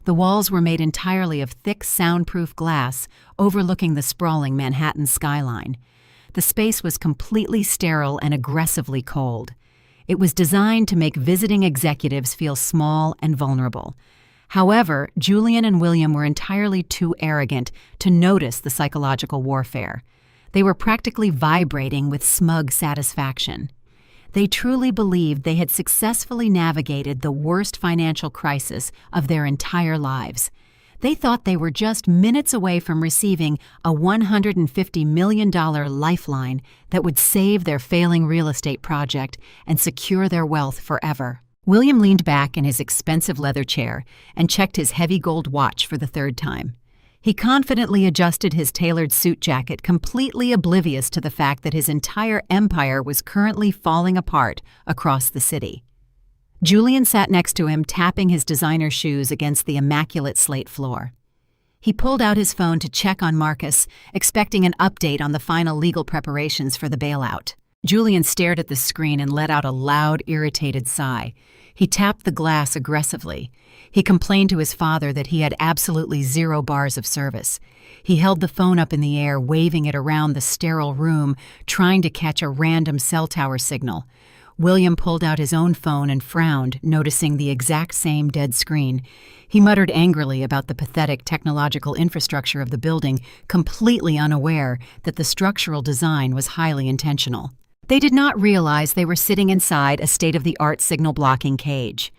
The walls were made entirely of thick, soundproof glass overlooking the sprawling Manhattan skyline. The space was completely sterile and aggressively cold. It was designed to make visiting executives feel small and vulnerable. However, Julian and William were entirely too arrogant to notice the psychological warfare. They were practically vibrating with smug satisfaction. They truly believed they had successfully navigated the worst financial crisis of their entire lives. They thought they were just minutes away from receiving a $150 million lifeline that would save their failing real estate project and secure their wealth forever. William leaned back in his expensive leather chair and checked his heavy gold watch for the third time. He confidently adjusted his tailored suit jacket, completely oblivious to the fact that his entire empire was currently falling apart across the city. Julian sat next to him, tapping his designer shoes against the immaculate slate floor. He pulled out his phone to check on Marcus, expecting an update on the final legal preparations for the bailout. Julian stared at the screen and let out a loud, irritated sigh. He tapped the glass aggressively. He complained to his father that he had absolutely 0 bars of service. He held the phone up in the air, waving it around the sterile room, trying to catch a random cell tower signal. William pulled out his own phone and frowned, noticing the exact same dead screen. He muttered angrily about the pathetic technological infrastructure of the building, completely unaware that the structural design was highly intentional. They did not realize they were sitting inside a state-of-the-art signal-blocking cage.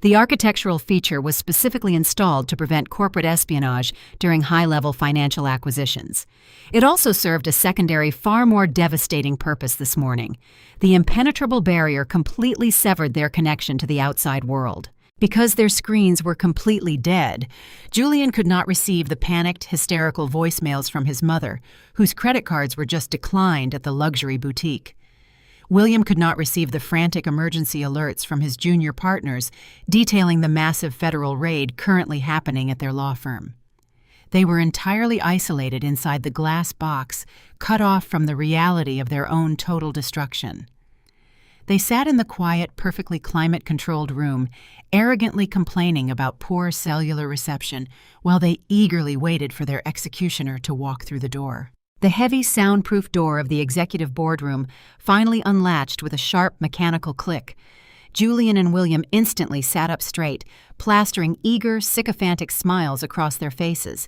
The architectural feature was specifically installed to prevent corporate espionage during high-level financial acquisitions. It also served a secondary, far more devastating purpose this morning. The impenetrable barrier completely severed their connection to the outside world. Because their screens were completely dead, Julian could not receive the panicked, hysterical voicemails from his mother, whose credit cards were just declined at the luxury boutique. William could not receive the frantic emergency alerts from his junior partners detailing the massive federal raid currently happening at their law firm. They were entirely isolated inside the glass box, cut off from the reality of their own total destruction. They sat in the quiet, perfectly climate-controlled room, arrogantly complaining about poor cellular reception, while they eagerly waited for their executioner to walk through the door. The heavy, soundproof door of the executive boardroom finally unlatched with a sharp mechanical click. Julian and William instantly sat up straight, plastering eager, sycophantic smiles across their faces.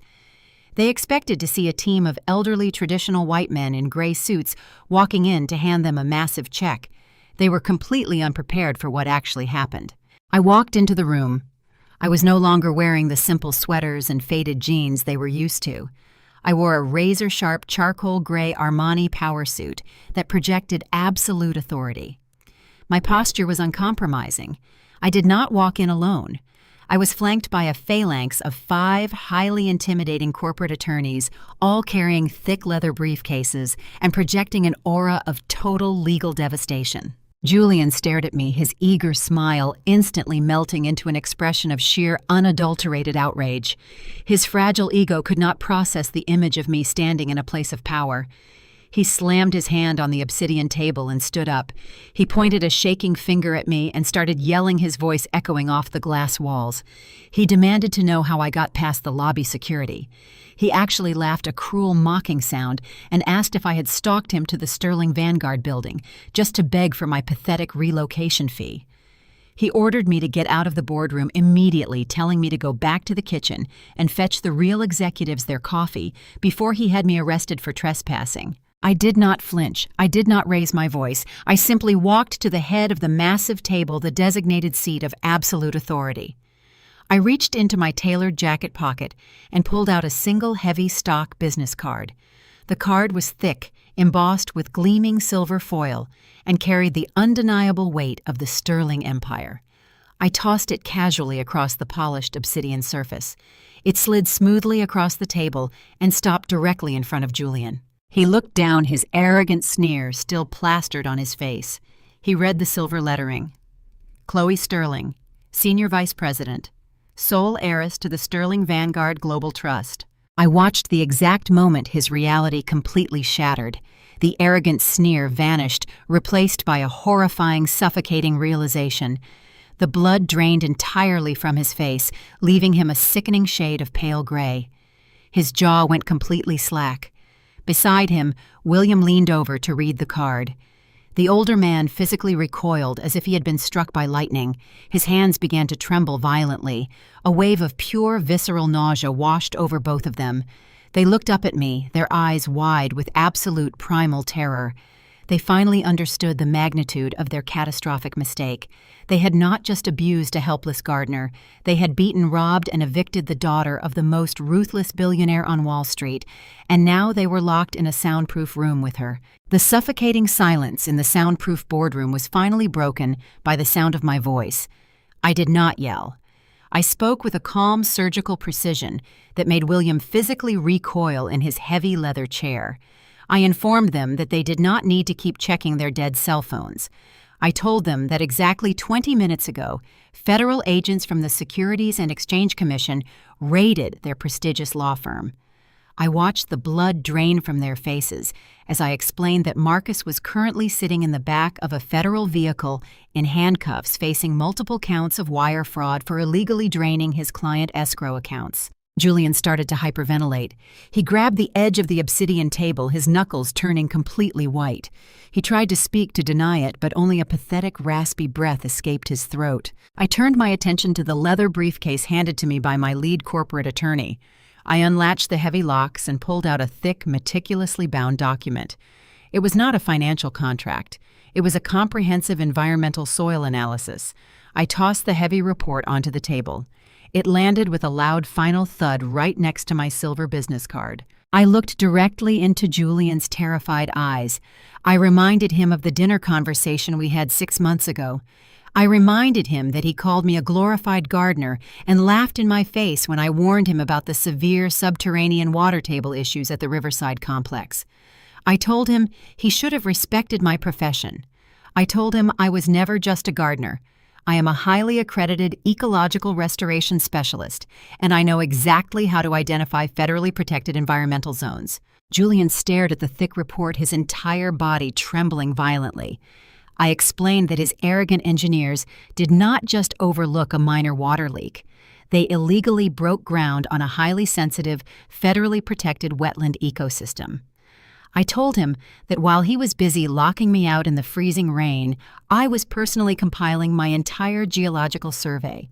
They expected to see a team of elderly, traditional white men in gray suits walking in to hand them a massive check. They were completely unprepared for what actually happened. I walked into the room. I was no longer wearing the simple sweaters and faded jeans they were used to. I wore a razor-sharp charcoal gray Armani power suit that projected absolute authority. My posture was uncompromising. I did not walk in alone. I was flanked by a phalanx of 5 highly intimidating corporate attorneys, all carrying thick leather briefcases and projecting an aura of total legal devastation. Julian stared at me, his eager smile instantly melting into an expression of sheer, unadulterated outrage. His fragile ego could not process the image of me standing in a place of power. He slammed his hand on the obsidian table and stood up. He pointed a shaking finger at me and started yelling, his voice echoing off the glass walls. He demanded to know how I got past the lobby security. He actually laughed a cruel, mocking sound and asked if I had stalked him to the Sterling Vanguard building, just to beg for my pathetic relocation fee. He ordered me to get out of the boardroom immediately, telling me to go back to the kitchen and fetch the real executives their coffee before he had me arrested for trespassing. I did not flinch. I did not raise my voice. I simply walked to the head of the massive table, the designated seat of absolute authority. I reached into my tailored jacket pocket and pulled out a single heavy stock business card. The card was thick, embossed with gleaming silver foil, and carried the undeniable weight of the Sterling Empire. I tossed it casually across the polished obsidian surface. It slid smoothly across the table and stopped directly in front of Julian. He looked down, his arrogant sneer still plastered on his face. He read the silver lettering. Chloe Sterling, Senior Vice President, sole heiress to the Sterling Vanguard Global Trust. I watched the exact moment his reality completely shattered. The arrogant sneer vanished, replaced by a horrifying, suffocating realization. The blood drained entirely from his face, leaving him a sickening shade of pale gray. His jaw went completely slack. Beside him, William leaned over to read the card. The older man physically recoiled as if he had been struck by lightning. His hands began to tremble violently. A wave of pure, visceral nausea washed over both of them. They looked up at me, their eyes wide with absolute primal terror. They finally understood the magnitude of their catastrophic mistake. They had not just abused a helpless gardener. They had beaten, robbed, and evicted the daughter of the most ruthless billionaire on Wall Street, and now they were locked in a soundproof room with her. The suffocating silence in the soundproof boardroom was finally broken by the sound of my voice. I did not yell. I spoke with a calm, surgical precision that made William physically recoil in his heavy leather chair. I informed them that they did not need to keep checking their dead cell phones. I told them that exactly 20 minutes ago, federal agents from the Securities and Exchange Commission raided their prestigious law firm. I watched the blood drain from their faces as I explained that Marcus was currently sitting in the back of a federal vehicle in handcuffs facing multiple counts of wire fraud for illegally draining his client escrow accounts. Julian started to hyperventilate. He grabbed the edge of the obsidian table, his knuckles turning completely white. He tried to speak to deny it, but only a pathetic, raspy breath escaped his throat. I turned my attention to the leather briefcase handed to me by my lead corporate attorney. I unlatched the heavy locks and pulled out a thick, meticulously bound document. It was not a financial contract. It was a comprehensive environmental soil analysis. I tossed the heavy report onto the table. It landed with a loud final thud right next to my silver business card. I looked directly into Julian's terrified eyes. I reminded him of the dinner conversation we had 6 months ago. I reminded him that he called me a glorified gardener and laughed in my face when I warned him about the severe subterranean water table issues at the Riverside complex. I told him he should have respected my profession. I told him I was never just a gardener. I am a highly accredited ecological restoration specialist, and I know exactly how to identify federally protected environmental zones. Julian stared at the thick report, his entire body trembling violently. I explained that his arrogant engineers did not just overlook a minor water leak. They illegally broke ground on a highly sensitive, federally protected wetland ecosystem. I told him that while he was busy locking me out in the freezing rain, I was personally compiling my entire geological survey.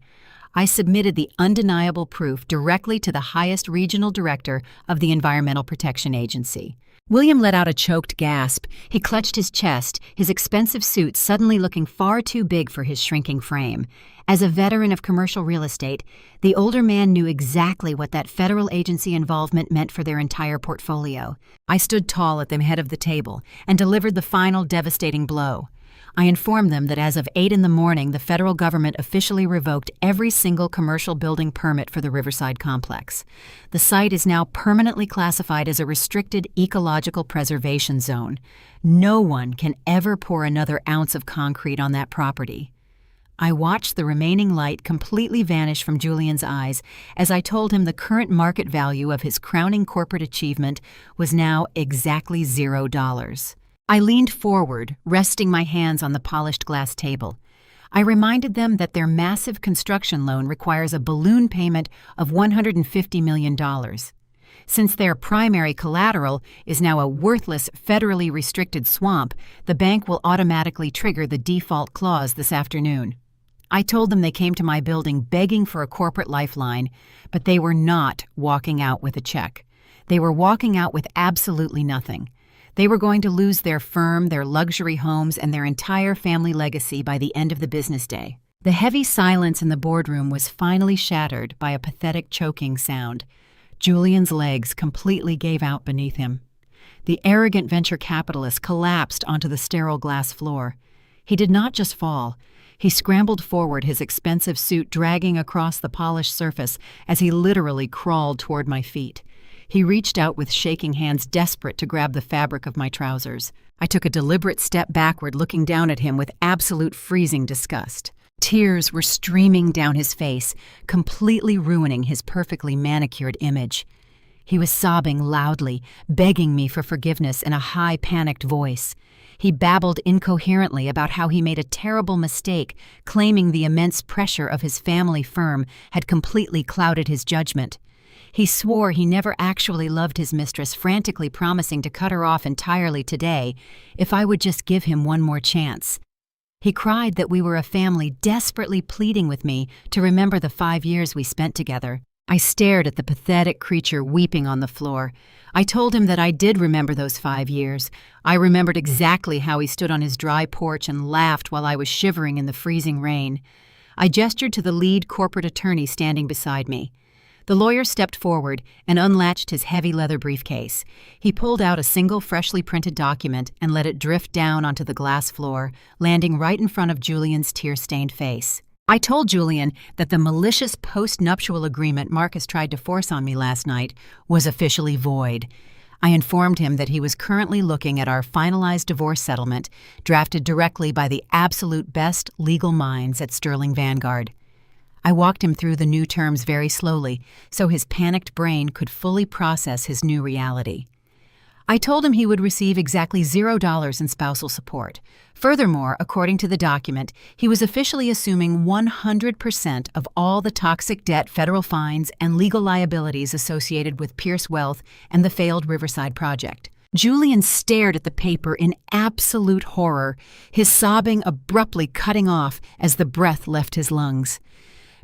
I submitted the undeniable proof directly to the highest regional director of the Environmental Protection Agency. William let out a choked gasp. He clutched his chest, his expensive suit suddenly looking far too big for his shrinking frame. As a veteran of commercial real estate, the older man knew exactly what that federal agency involvement meant for their entire portfolio. I stood tall at the head of the table and delivered the final devastating blow. I informed them that as of 8 in the morning, the federal government officially revoked every single commercial building permit for the Riverside complex. The site is now permanently classified as a restricted ecological preservation zone. No one can ever pour another ounce of concrete on that property. I watched the remaining light completely vanish from Julian's eyes as I told him the current market value of his crowning corporate achievement was now exactly $0. I leaned forward, resting my hands on the polished glass table. I reminded them that their massive construction loan requires a balloon payment of $150 million. Since their primary collateral is now a worthless, federally restricted swamp, the bank will automatically trigger the default clause this afternoon. I told them they came to my building begging for a corporate lifeline, but they were not walking out with a check. They were walking out with absolutely nothing. They were going to lose their firm, their luxury homes, and their entire family legacy by the end of the business day. The heavy silence in the boardroom was finally shattered by a pathetic choking sound. Julian's legs completely gave out beneath him. The arrogant venture capitalist collapsed onto the sterile glass floor. He did not just fall. He scrambled forward, his expensive suit dragging across the polished surface as he literally crawled toward my feet. He reached out with shaking hands, desperate to grab the fabric of my trousers. I took a deliberate step backward, looking down at him with absolute freezing disgust. Tears were streaming down his face, completely ruining his perfectly manicured image. He was sobbing loudly, begging me for forgiveness in a high, panicked voice. He babbled incoherently about how he made a terrible mistake, claiming the immense pressure of his family firm had completely clouded his judgment. He swore he never actually loved his mistress, frantically promising to cut her off entirely today if I would just give him one more chance. He cried that we were a family, desperately pleading with me to remember the 5 years we spent together. I stared at the pathetic creature weeping on the floor. I told him that I did remember those 5 years. I remembered exactly how he stood on his dry porch and laughed while I was shivering in the freezing rain. I gestured to the lead corporate attorney standing beside me. The lawyer stepped forward and unlatched his heavy leather briefcase. He pulled out a single freshly printed document and let it drift down onto the glass floor, landing right in front of Julian's tear-stained face. I told Julian that the malicious post-nuptial agreement Marcus tried to force on me last night was officially void. I informed him that he was currently looking at our finalized divorce settlement, drafted directly by the absolute best legal minds at Sterling Vanguard. I walked him through the new terms very slowly, so his panicked brain could fully process his new reality. I told him he would receive exactly $0 in spousal support. Furthermore, according to the document, he was officially assuming 100% of all the toxic debt, federal fines, and legal liabilities associated with Pierce Wealth and the failed Riverside project. Julian stared at the paper in absolute horror, his sobbing abruptly cutting off as the breath left his lungs.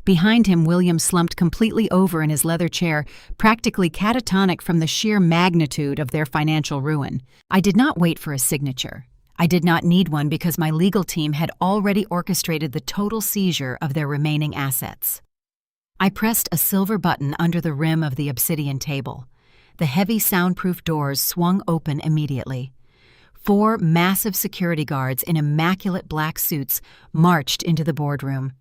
Behind him, William slumped completely over in his leather chair, practically catatonic from the sheer magnitude of their financial ruin. I did not wait for a signature. I did not need one because my legal team had already orchestrated the total seizure of their remaining assets. I pressed a silver button under the rim of the obsidian table. The heavy soundproof doors swung open immediately. 4 massive security guards in immaculate black suits marched into the boardroom.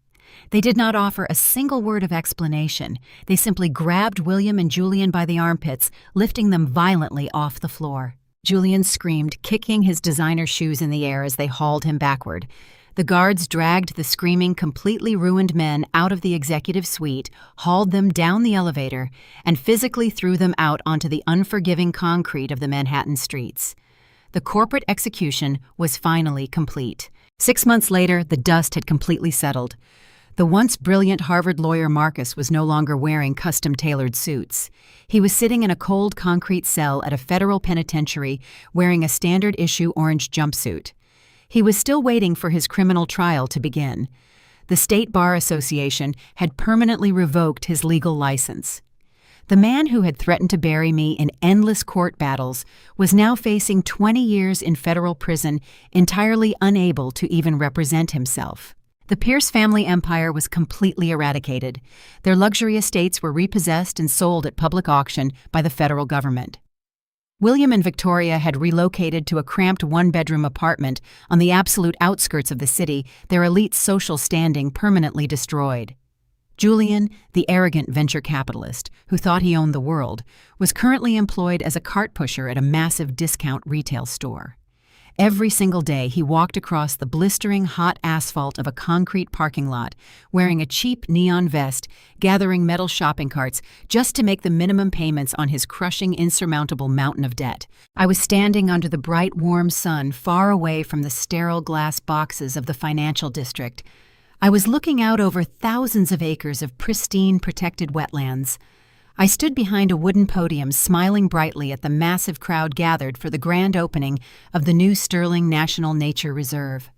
They did not offer a single word of explanation. They simply grabbed William and Julian by the armpits, lifting them violently off the floor. Julian screamed, kicking his designer shoes in the air as they hauled him backward. The guards dragged the screaming, completely ruined men out of the executive suite, hauled them down the elevator, and physically threw them out onto the unforgiving concrete of the Manhattan streets. The corporate execution was finally complete. 6 months later, the dust had completely settled. The once brilliant Harvard lawyer Marcus was no longer wearing custom-tailored suits. He was sitting in a cold concrete cell at a federal penitentiary wearing a standard-issue orange jumpsuit. He was still waiting for his criminal trial to begin. The State Bar Association had permanently revoked his legal license. The man who had threatened to bury me in endless court battles was now facing 20 years in federal prison, entirely unable to even represent himself. The Pierce family empire was completely eradicated. Their luxury estates were repossessed and sold at public auction by the federal government. William and Victoria had relocated to a cramped 1-bedroom apartment on the absolute outskirts of the city, their elite social standing permanently destroyed. Julian, the arrogant venture capitalist who thought he owned the world, was currently employed as a cart pusher at a massive discount retail store. Every single day he walked across the blistering hot asphalt of a concrete parking lot, wearing a cheap neon vest, gathering metal shopping carts just to make the minimum payments on his crushing, insurmountable mountain of debt. I was standing under the bright, warm sun, far away from the sterile glass boxes of the financial district. I was looking out over thousands of acres of pristine, protected wetlands. I stood behind a wooden podium, smiling brightly at the massive crowd gathered for the grand opening of the new Sterling National Nature Reserve.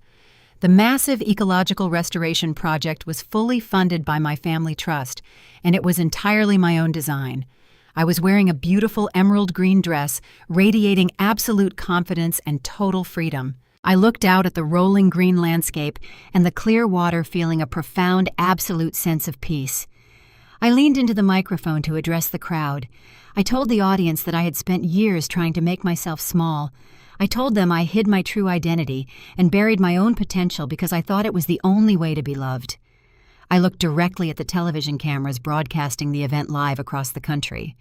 The massive ecological restoration project was fully funded by my family trust, and it was entirely my own design. I was wearing a beautiful emerald green dress, radiating absolute confidence and total freedom. I looked out at the rolling green landscape and the clear water, feeling a profound, absolute sense of peace. I leaned into the microphone to address the crowd. I told the audience that I had spent years trying to make myself small. I told them I hid my true identity and buried my own potential because I thought it was the only way to be loved. I looked directly at the television cameras broadcasting the event live across the country.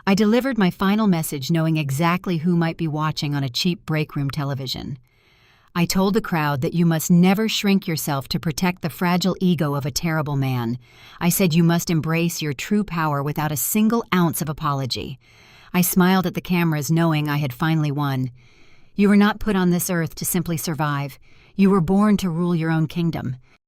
I delivered my final message knowing exactly who might be watching on a cheap break room television. I told the crowd that you must never shrink yourself to protect the fragile ego of a terrible man. I said you must embrace your true power without a single ounce of apology. I smiled at the cameras knowing I had finally won. You were not put on this earth to simply survive. You were born to rule your own kingdom.